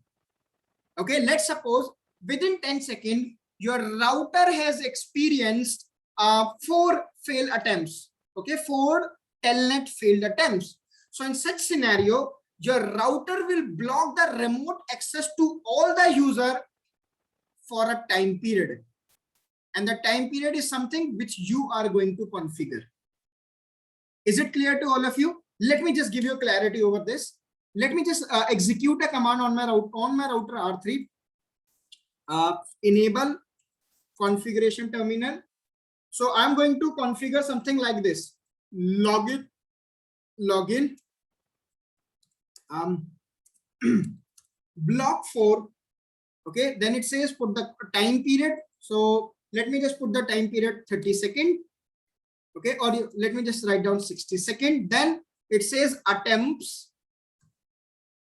okay, let's suppose within 10 seconds, your router has experienced 4 fail attempts, okay, 4 telnet failed attempts. So in such scenario, your router will block the remote access to all the user for a time period. And the time period is something which you are going to configure. Is it clear to all of you? Let me just give you clarity over this. Let me just execute a command on my router R3. Enable configuration terminal. So I'm going to configure something like this. Login block 4. Okay, then it says put the time period. So let me just put the time period 30 seconds. Okay, or let me just write down 60 seconds. Then it says attempts.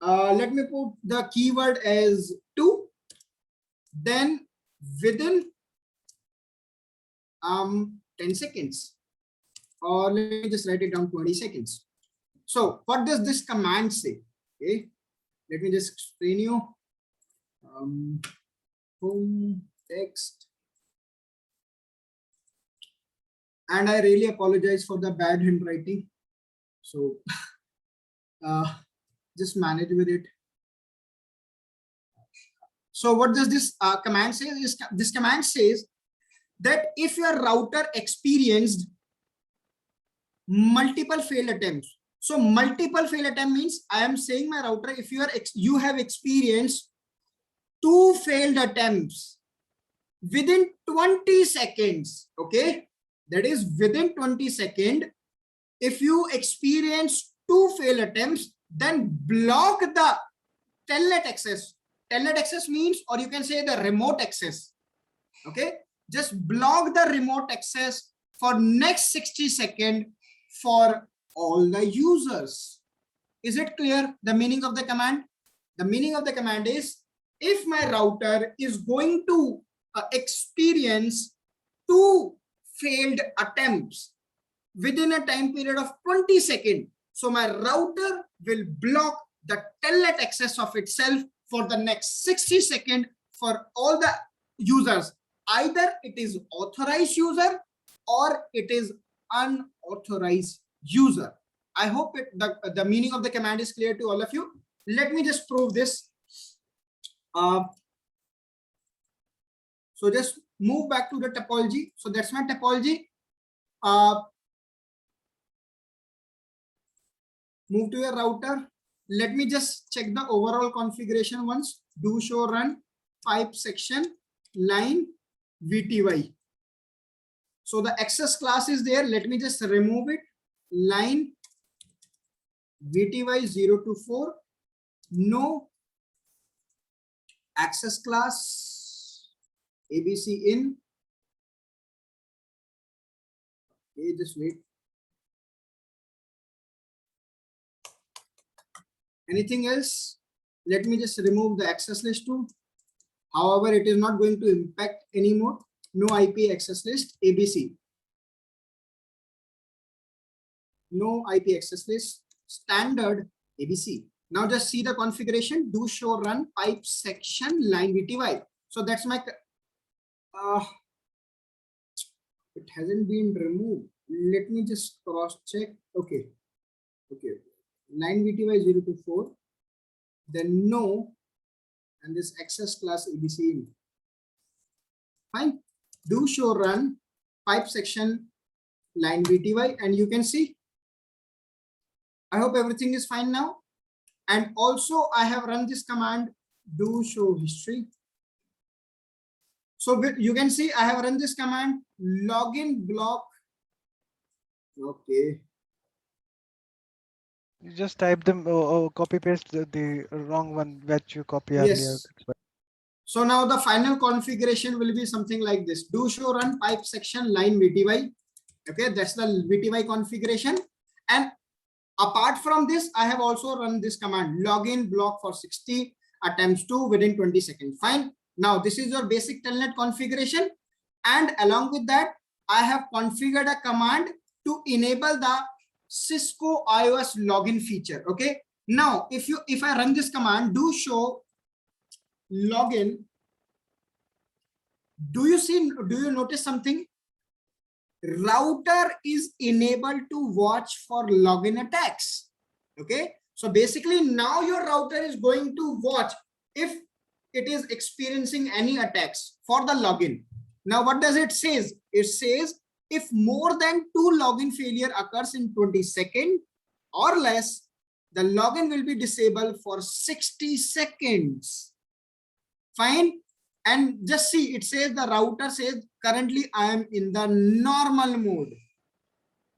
Let me put the keyword as 2. Then within 10 seconds, or let me just write it down 20 seconds. So what does this command say? Okay, let me just explain you. Home text, and I really apologize for the bad handwriting, so just manage with it. So what does this command say? This command says that if your router experienced multiple failed attempts, so multiple failed attempt means I am saying my router, if you have experienced 2 failed attempts within 20 seconds, okay, that is within 20 seconds, if you experience 2 failed attempts, then block the telnet access. telnet access means, or you can say the remote access. Okay, just block the remote access for next 60 seconds for all the users. Is it clear the meaning of the command? The meaning of the command is, if my router is going to experience 2 failed attempts within a time period of 20 seconds, so my router will block the telnet access of itself for the next 60 seconds for all the users. Either it is authorized user or it is unauthorized user. I hope the meaning of the command is clear to all of you. Let me just prove this. So just move back to the topology. So that's my topology. Move to your router. Let me just check the overall configuration once. Do show run pipe section line VTY. So the access class is there. Let me just remove it. Line VTY 0 to 4. No access class ABC in. Okay, just wait. Anything else? Let me just remove the access list too. However, it is not going to impact anymore. No IP access list ABC. No IP access list standard ABC. Now just see the configuration. Do show run pipe section line VTY. So that's my. It hasn't been removed. Let me just cross check. Okay. Okay. Line VTY 0 to 4. Then no. And this access class ABC in. Fine. Do show run pipe section line VTY, and you can see. I hope everything is fine now. And also I have run this command, do show history. So you can see I have run this command, login block. Okay. You just type them, copy paste the wrong one that you copy Yes. earlier. So now the final configuration will be something like this. Do show run pipe section line VTY. Okay, that's the VTY configuration. And apart from this, I have also run this command, login block for 60 attempts to within 20 seconds. Fine. Now this is your basic telnet configuration. And along with that, I have configured a command to enable the Cisco iOS login feature. Okay. Now, if I run this command, do show login, do you notice something? Router is enabled to watch for login attacks. Okay. So basically now your router is going to watch if it is experiencing any attacks for the login. Now what does it say? It says if more than 2 login failure occurs in 20 seconds or less, the login will be disabled for 60 seconds. Fine. And just see, it says the router says currently I am in the normal mode.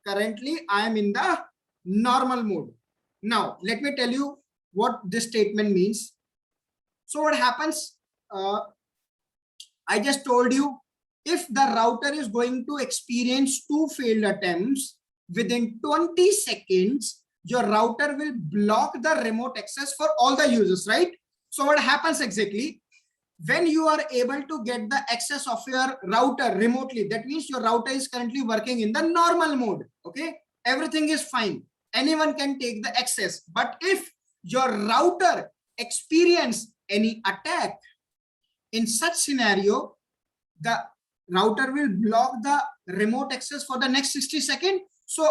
Currently I am in the normal mode. Now let me tell you what this statement means. So what happens? I just told you, if the router is going to experience 2 failed attempts within 20 seconds, your router will block the remote access for all the users, right? So what happens exactly? When you are able to get the access of your router remotely, that means your router is currently working in the normal mode. Okay, everything is fine. Anyone can take the access. But if your router experience any attack, in such scenario, the router will block the remote access for the next 60 seconds. So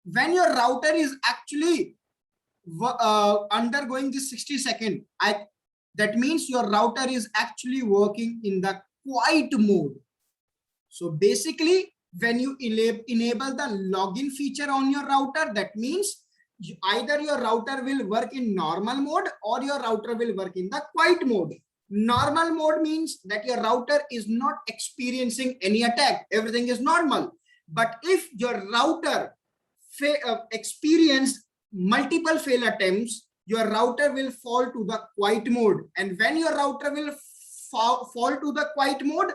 when your router is actually undergoing this 60 seconds, that means your router is actually working in the quiet mode. So basically, when you enable the login feature on your router, that means either your router will work in normal mode or your router will work in the quiet mode. Normal mode means that your router is not experiencing any attack. Everything is normal. But if your router experienced multiple fail attempts, your router will fall to the quiet mode. And when your router will fall to the quiet mode,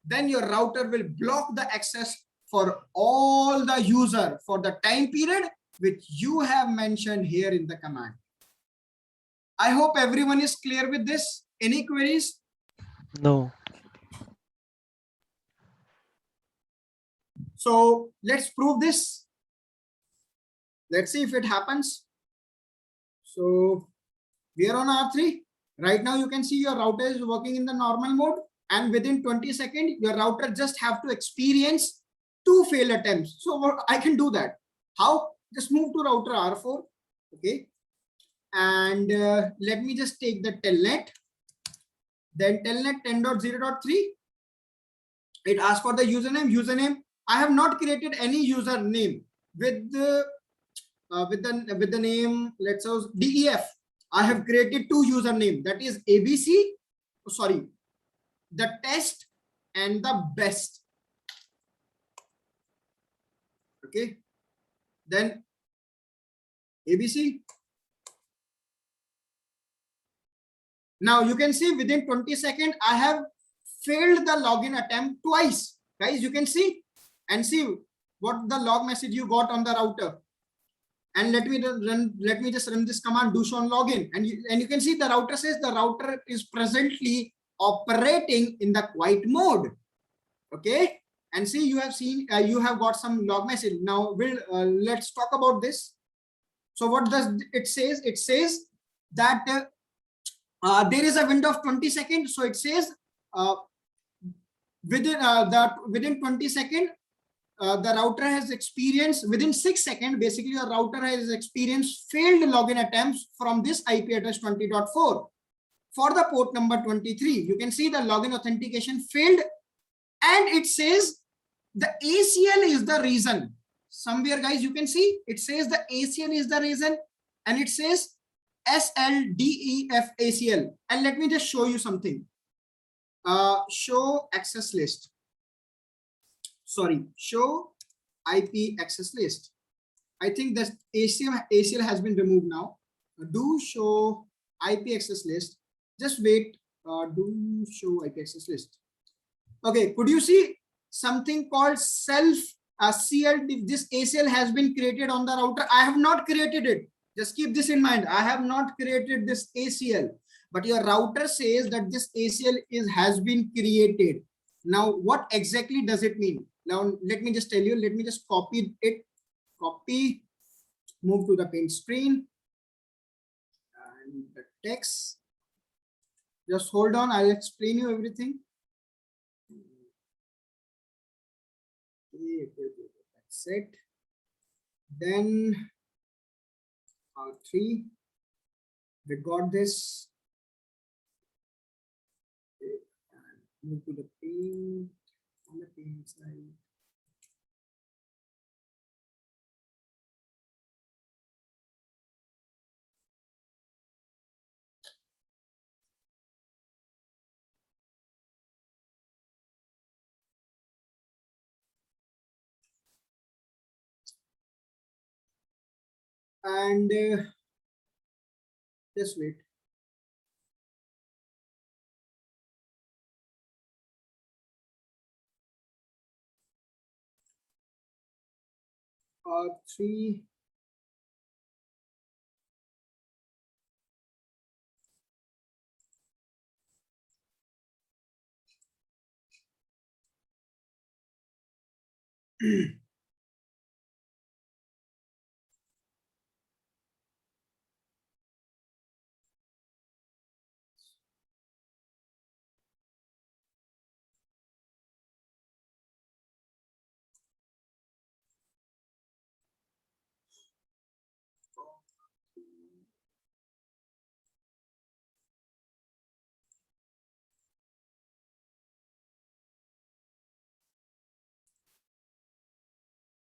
then your router will block the access for all the user for the time period which you have mentioned here in the command. I hope everyone is clear with this. Any queries? No. So let's prove this. Let's see if it happens. So we are on R3. Right now you can see your router is working in the normal mode, and within 20 seconds, your router just have to experience 2 fail attempts. So I can do that. How? Just move to router R4. Okay. And let me just take the telnet. Then telnet 10.0.3. It asks for the username. I have not created any username with the name, let's say DEF. I have created 2 username, that is ABC, sorry, the test and the best. Okay, then ABC. Now you can see within 20 seconds, I have failed the login attempt twice. Guys, you can see and see what the log message you got on the router. And let me just run this command, do show on login, and you can see the router says the router is presently operating in the quiet mode. Okay, and see you have seen you have got some log message. Now let's talk about this. So what does it says? It says that there is a window of 20 seconds. So it says within 20 seconds. The router has experienced within 6 seconds, basically your router has experienced failed login attempts from this IP address 20.4 for the port number 23. You can see the login authentication failed, and it says the ACL is the reason. Somewhere, guys, you can see it says the ACL is the reason, and it says SLDEF ACL. And let me just show you something. Show access list. Sorry, show IP access list. I think that ACL has been removed now. Do show IP access list. Just wait. Do show IP access list. Okay, could you see something called self CL? This ACL has been created on the router. I have not created it. Just keep this in mind. I have not created this ACL, but your router says that this ACL has been created. Now, what exactly does it mean? Now, let me just tell you, let me just copy it, move to the paint screen and the text. Just hold on, I'll explain you everything. That's it. Then R3, we got this. Move to the paint. On the paint side. And just wait. R3.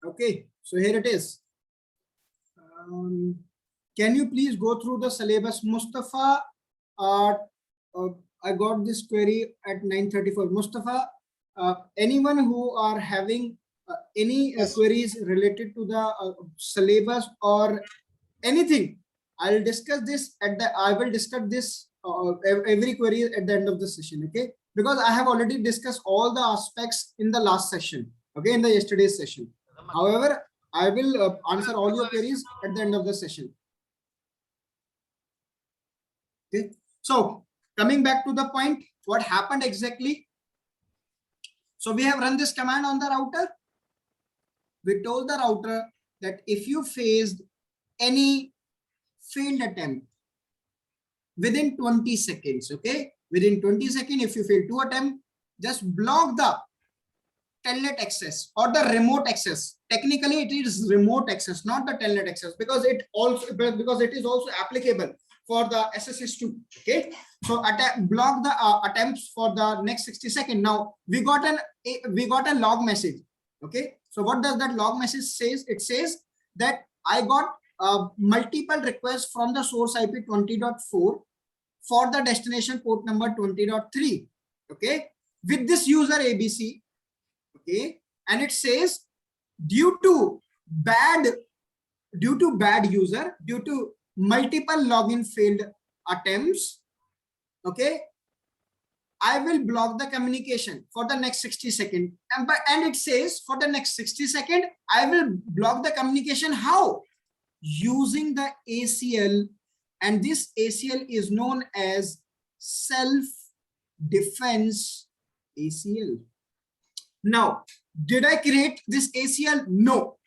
Okay, so here it is. Can you please go through the syllabus? Mustafa, I got this query at 9:34. Mustafa, anyone who are having any Yes. queries related to the syllabus or anything, I will discuss this every query at the end of the session, okay? Because I have already discussed all the aspects in the last session, okay, in the yesterday's session. However, I will answer all your queries at the end of the session. Okay, so coming back to the point, what happened exactly? So we have run this command on the router. We told the router that if you faced any failed attempt within 20 seconds, okay, within 20 seconds, if you fail to attempt, just block the telnet access or the remote access. Technically it is remote access, not the telnet access, because it is also applicable for the SSH2. Okay, so block the attempts for the next 60 seconds. Now we got a log message. Okay, so what does that log message says? It says that I got multiple requests from the source IP 20.4 for the destination port number 20.3. Okay, with this user ABC. Okay, and it says due to multiple login failed attempts, okay, I will block the communication for the next 60 seconds. And it says for the next 60 seconds, I will block the communication. How? Using the ACL, and this ACL is known as self-defense ACL. Now, did I create this ACL? No.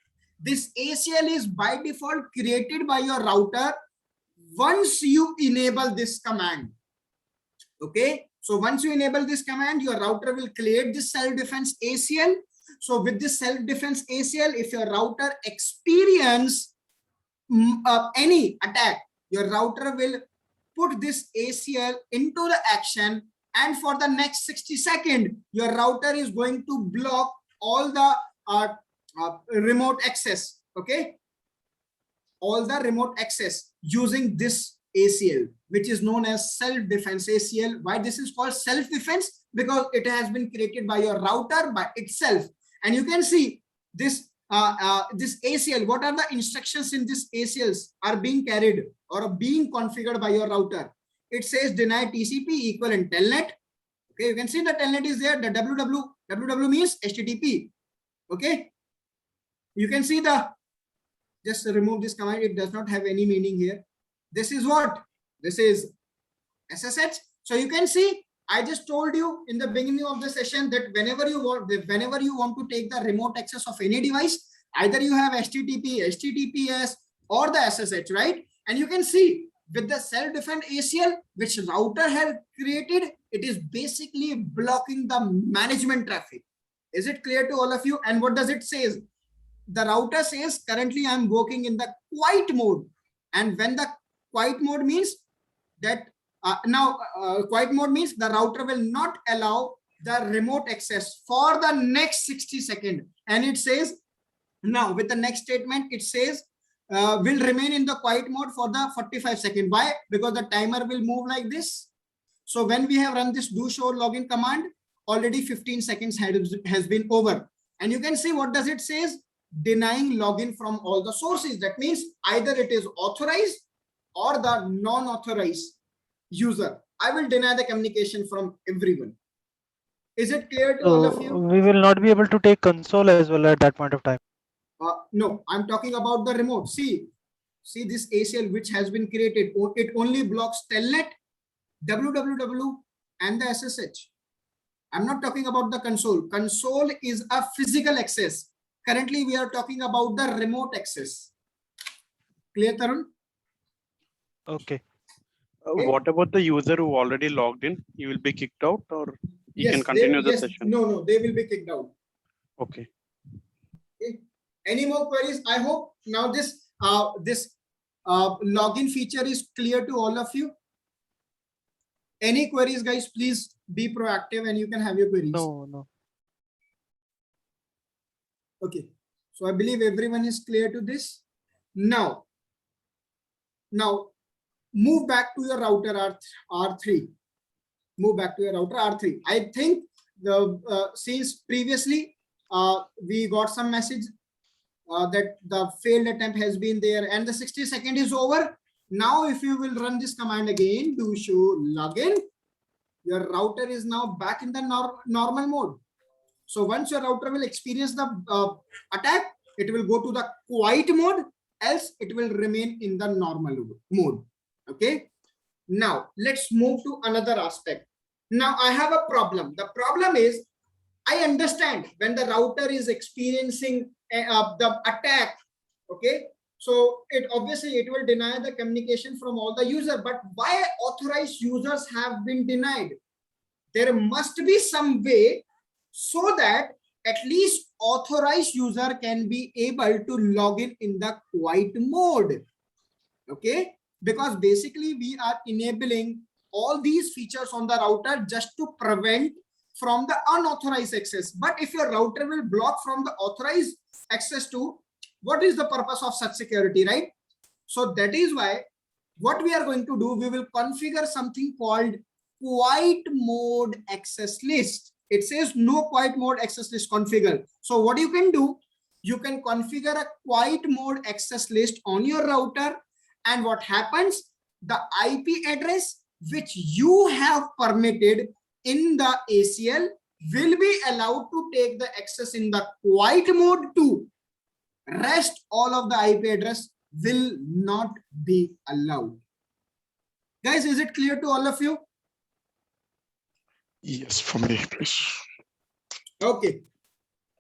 This ACL is by default created by your router once you enable this command. Okay, so once you enable this command, your router will create this self-defense ACL. So with this self-defense ACL, if your router experience any attack, your router will put this ACL into the action, and for the next 60 seconds, your router is going to block all the remote access. Okay, all the remote access using this ACL, which is known as self-defense ACL. Why this is called self-defense? Because it has been created by your router by itself. And you can see this this ACL, what are the instructions in this ACLs are being carried or being configured by your router. It says deny TCP equivalent telnet. Okay, you can see the telnet is there. The www means HTTP. Okay, you can see just remove this command. It does not have any meaning here. This is what? This is SSH. So you can see, I just told you in the beginning of the session that whenever you want to take the remote access of any device, either you have HTTP, HTTPS, or the SSH, right? And you can see with the self-defense ACL, which router has created, it is basically blocking the management traffic. Is it clear to all of you? And what does it say? The router says currently I'm working in the quiet mode, and when the quiet mode means that quiet mode means the router will not allow the remote access for the next 60 seconds. And it says now with the next statement, it says will remain in the quiet mode for the 45 seconds. Why? Because the timer will move like this. So when we have run this do show login command, already 15 seconds has been over. And you can see what does it says? Denying login from all the sources. That means either it is authorized or the non-authorized user. I will deny the communication from everyone. Is it clear to all of you? We will not be able to take console as well at that point of time. No, I'm talking about the remote. See this ACL which has been created. It only blocks telnet, www, and the SSH. I'm not talking about the console. Console is a physical access. Currently, we are talking about the remote access. Clear, Tarun? Okay. What about the user who already logged in? He will be kicked out, or he can continue the session? No, they will be kicked out. Okay. Any more queries? I hope now this login feature is clear to all of you. Any queries, guys? Please be proactive and you can have your queries. No. Okay, so I believe everyone is clear to this. Now move back to your router R3. Move back to your router R3. I think since previously we got some message that the failed attempt has been there and the 60 seconds is over. Now, if you will run this command again, do show login, your router is now back in the normal mode. So once your router will experience the attack, it will go to the quiet mode, else it will remain in the normal mode. Okay. Now let's move to another aspect. Now I have a problem. The problem is, I understand when the router is experiencing the attack, okay, so it obviously it will deny the communication from all the user, but why authorized users have been denied? There must be some way so that at least authorized user can be able to log in the quiet mode. Okay, because basically we are enabling all these features on the router just to prevent from the unauthorized access. But if your router will block from the authorized access to, what is the purpose of such security, right? So that is why what we are going to do, we will configure something called quiet mode access list. It says no quiet mode access list configure. So what you can do, you can configure a quiet mode access list on your router, and what happens, the IP address which you have permitted in the ACL will be allowed to take the access in the quiet mode too. Rest all of the IP address will not be allowed. Guys, is it clear to all of you? Yes, for me, please. Okay.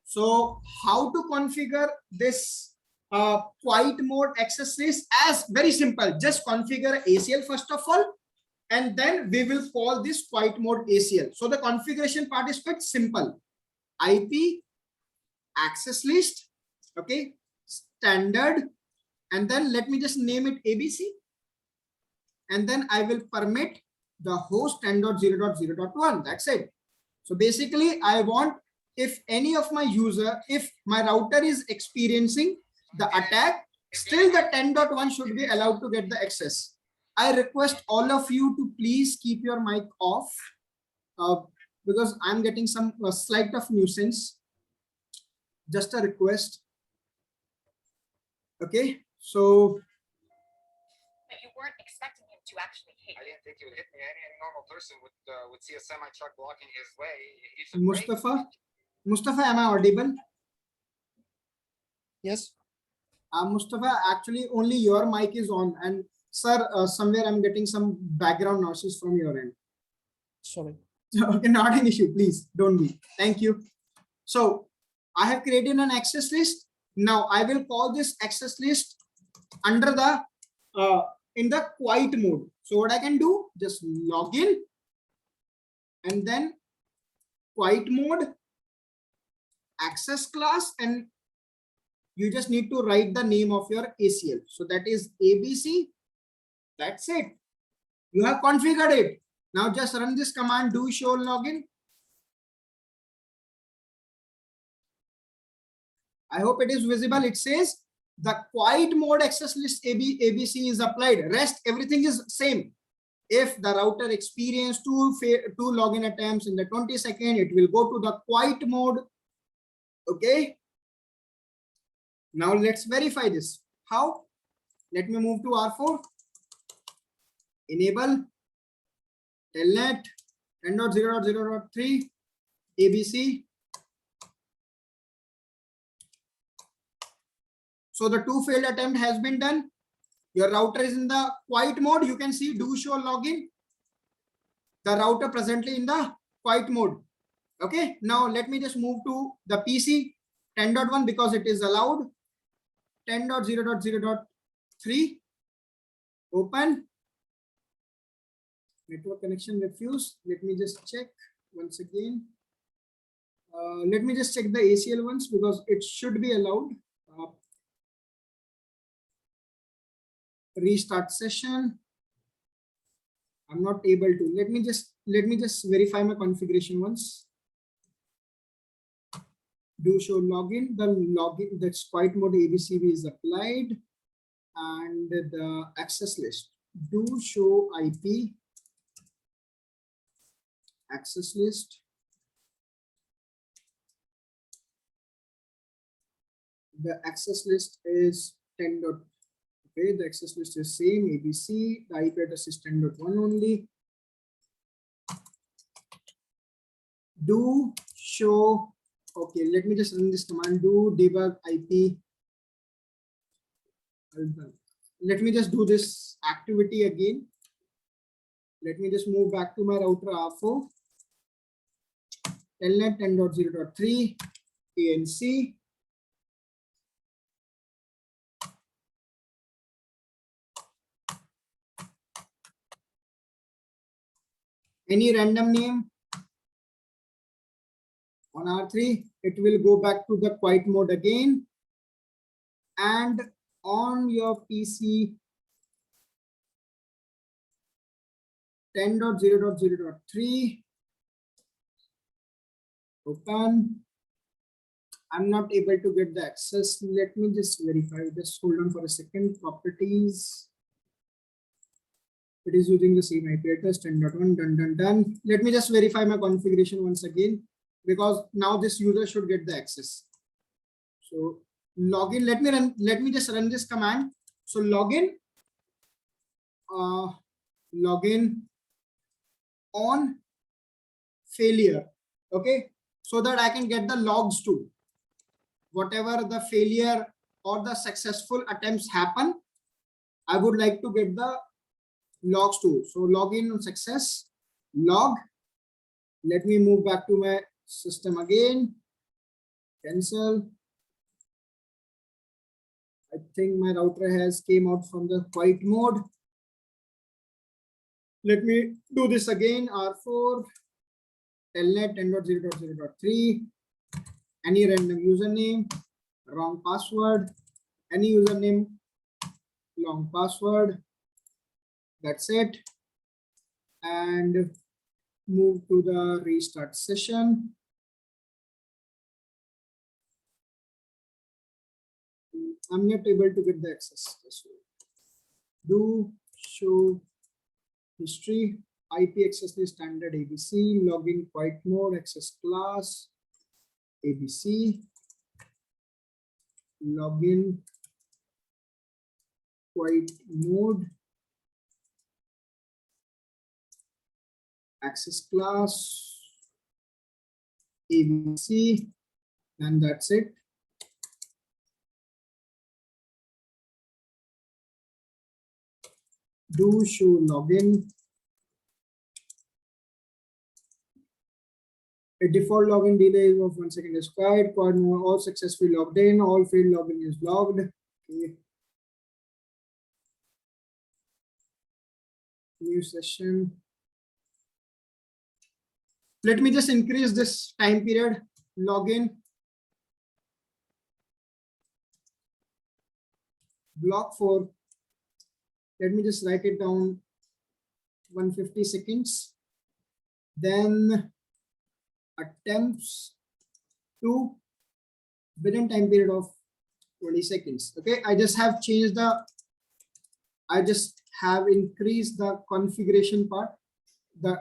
So how to configure this quiet mode access list? As very simple, just configure ACL first of all, and then we will call this quiet mode ACL. So the configuration part is quite simple. IP access list, okay, standard, and then let me just name it ABC, and then I will permit the host 10.0.0.1. That's it. So basically I want, if any of my user, if my router is experiencing the attack, still the 10.1 should be allowed to get the access. I request all of you to please keep your mic off because I'm getting some slight of nuisance. Just a request. Okay, so But you weren't expecting him to actually hit. I didn't think he would hit me. Any normal person would see a semi truck blocking his way. He should brake. Mustafa, am I audible? Yes. Mustafa, actually only your mic is on, and sir, somewhere I'm getting some background noises from your end. Sorry. Okay, not an issue, please don't be. Thank you. So I have created an access list. Now I will call this access list under the in the quiet mode. So what I can do, just log in and then quiet mode access class, and you just need to write the name of your ACL. So that is ABC. That's it. You have configured it. Now just run this command, do show login. I hope it is visible. It says the quiet mode access list ABC is applied. Rest everything is same. If the router experienced two login attempts in the 20 seconds, it will go to the quiet mode. Okay. Now let's verify this. How? Let me move to R4. Enable telnet 10.0.0.3 ABC. So the two failed attempt has been done. Your router is in the quiet mode. You can see do show login. The router presently in the quiet mode. Okay. Now let me just move to the PC 10.1 because it is allowed. 10.0.0.3. Open. Network connection refused. Let me just check once again. Let me just check the ACL ones because it should be allowed. Restart session. I'm not able to. Let me just verify my configuration once. Do show login. The login, that's quiet mode ABCB is applied, and the access list. Do show IP access list. The access list is 10. Okay, the access list is same, ABC, the IP address is 10.1 only. Do show, okay, let me just run this command, do debug IP. Let me just do this activity again. Let me just move back to my router R4. Telnet 10.0.3, ANC. Any random name on R3, it will go back to the quiet mode again. And on your PC 10.0.0.3, open. I'm not able to get the access. Let me just verify. Just hold on for a second. Properties. It is using the same IP address 10.1. Done. Let me just verify my configuration once again, because now this user should get the access. So login. Let me just run this command. So login. Login on failure. Okay, so that I can get the logs too. Whatever the failure or the successful attempts happen, I would like to get the logs too. So login on success, log. Let me move back to my system again. Cancel. I think my router has came out from the quiet mode. Let me do this again. R4, telnet 10.0.0.3. Any random username, wrong password, any username, long password. That's it. And move to the restart session. I'm not able to get the access. Do show history, IP access list standard ABC, login quiet mode, access class, ABC, login quiet mode, access class, ABC, and that's it. Do show login. A default login delay of 1 second is required. Quiet mode, all successfully logged in. All failed login is logged. Okay. New session. Let me just increase this time period. Login. Block 4. Let me just write it down. 150 seconds. Then attempts to within time period of 20 seconds. Okay, I just have changed the, I just have increased the configuration part, the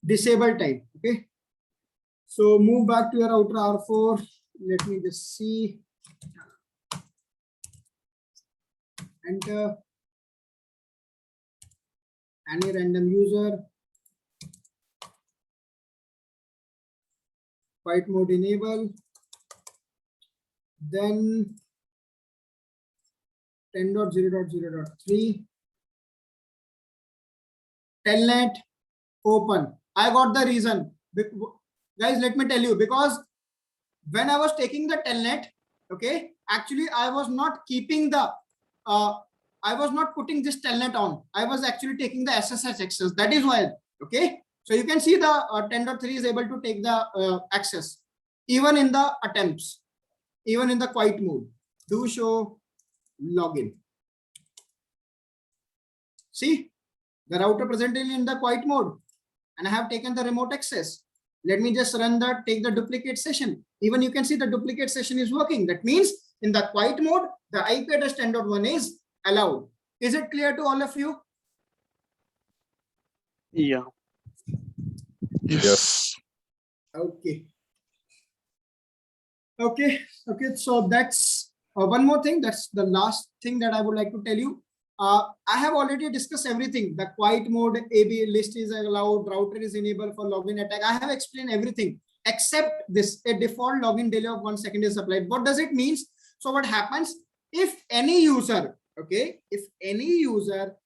disable time. Okay, so move back to your router R4. Let me just see. Enter any random user. Quiet mode enable. Then 10.0.0.3. Telnet open. I got the reason. Guys, let me tell you, because when I was taking the telnet, okay, actually I was not keeping the I was not putting this telnet on. I was actually taking the SSH access. That is why. Okay, so you can see the 10.3 is able to take the access even in the attempts, even in the quiet mode. Do show login. See, the router presented in the quiet mode, and I have taken the remote access. Let me just run that, take the duplicate session. Even you can see the duplicate session is working. That means in the quiet mode, the IP address 10.1 is allowed. Is it clear to all of you? Yeah. Yes. Okay. Okay. Okay. So that's One more thing, that's the last thing that I would like to tell you. I have already discussed everything. The quiet mode, AB list is allowed, router is enabled for login attack. I have explained everything except this, a default login delay of 1 second is applied. What does it mean? So what happens if any user, okay, if any user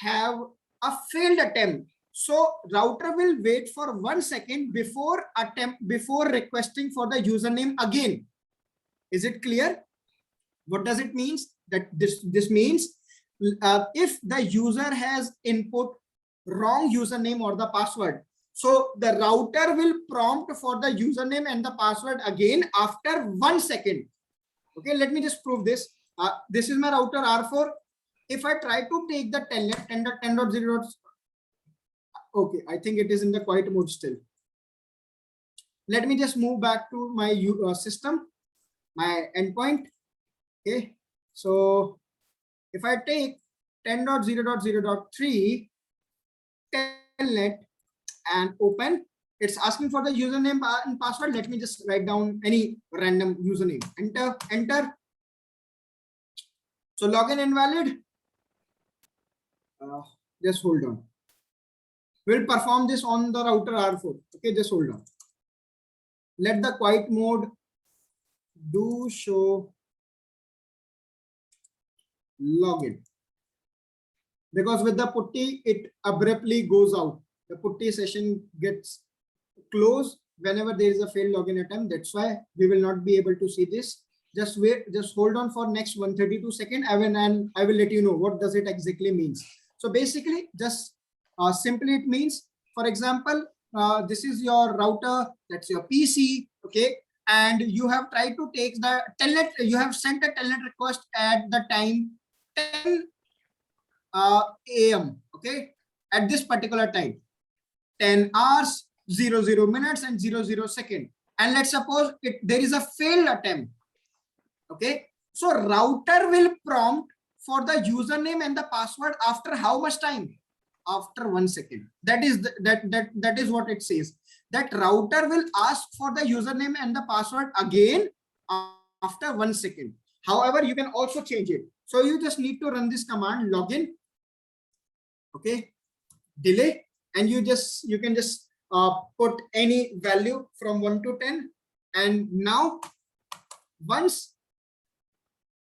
have a failed attempt, so router will wait for 1 second before requesting for the username again. Is it clear? What does it mean? That this means if the user has input wrong username or the password, so the router will prompt for the username and the password again after 1 second. Okay, let me just prove this. This is my router R4. If I try to take the telnet 10.10.0, okay, I think it is in the quiet mode still. Let me just move back to my system, my endpoint. Okay, so if I take 10.0.0.3 telnet and open, it's asking for the username and password. Let me just write down any random username. Enter. So login invalid. Just hold on. We'll perform this on the router R4. Okay, just hold on. Let the quiet mode do show login. Because with the putty, it abruptly goes out. The putty session gets closed whenever there is a failed login attempt. That's why we will not be able to see this. Just wait, just hold on for next 132 seconds. I will let you know what does it exactly means. So basically, just simply it means, for example, this is your router, that's your PC, okay, and you have tried to take the telnet, you have sent a telnet request at the time 10 AM, okay, at this particular time, 10 hours, 00 minutes and 00 second. And let's suppose there is a failed attempt, okay. So router will prompt for the username and the password after how much time? After 1 second. That is that is what it says. That router will ask for the username and the password again after 1 second. However, you can also change it. So you just need to run this command login, okay, delay, and you can just put any value from 1 to 10. And now once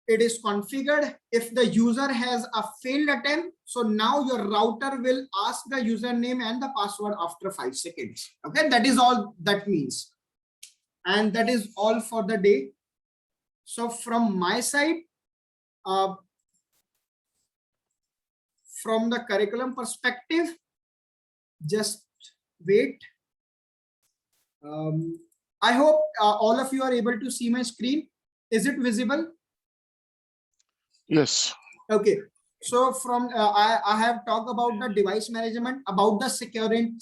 it is configured, if the user has a failed attempt, so now your router will ask the username and the password after 5 seconds. Okay, that is all that means. And that is all for the day. So from my side, from the curriculum perspective, just wait. I hope all of you are able to see my screen. Is it visible? Yes. Okay. So from I have talked about the device management, about the securing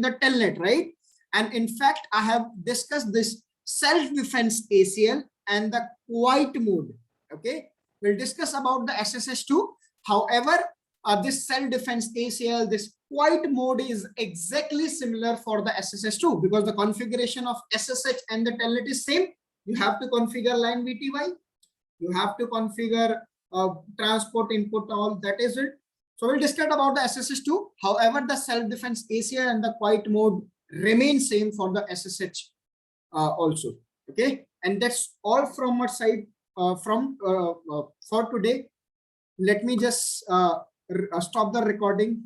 the telnet, right? And in fact, I have discussed this self-defense ACL and the quiet mode. Okay, we'll discuss about the SSH2. However, this self-defense ACL, this quiet mode is exactly similar for the SSH2 because the configuration of SSH and the telnet is same. You have to configure line VTY. You have to configure transport input, all that is it. So we'll discuss about the SSH2. However, the self-defense ACL and the quiet mode remain same for the SSH also. Okay, and that's all from our side for today. Let me just stop the recording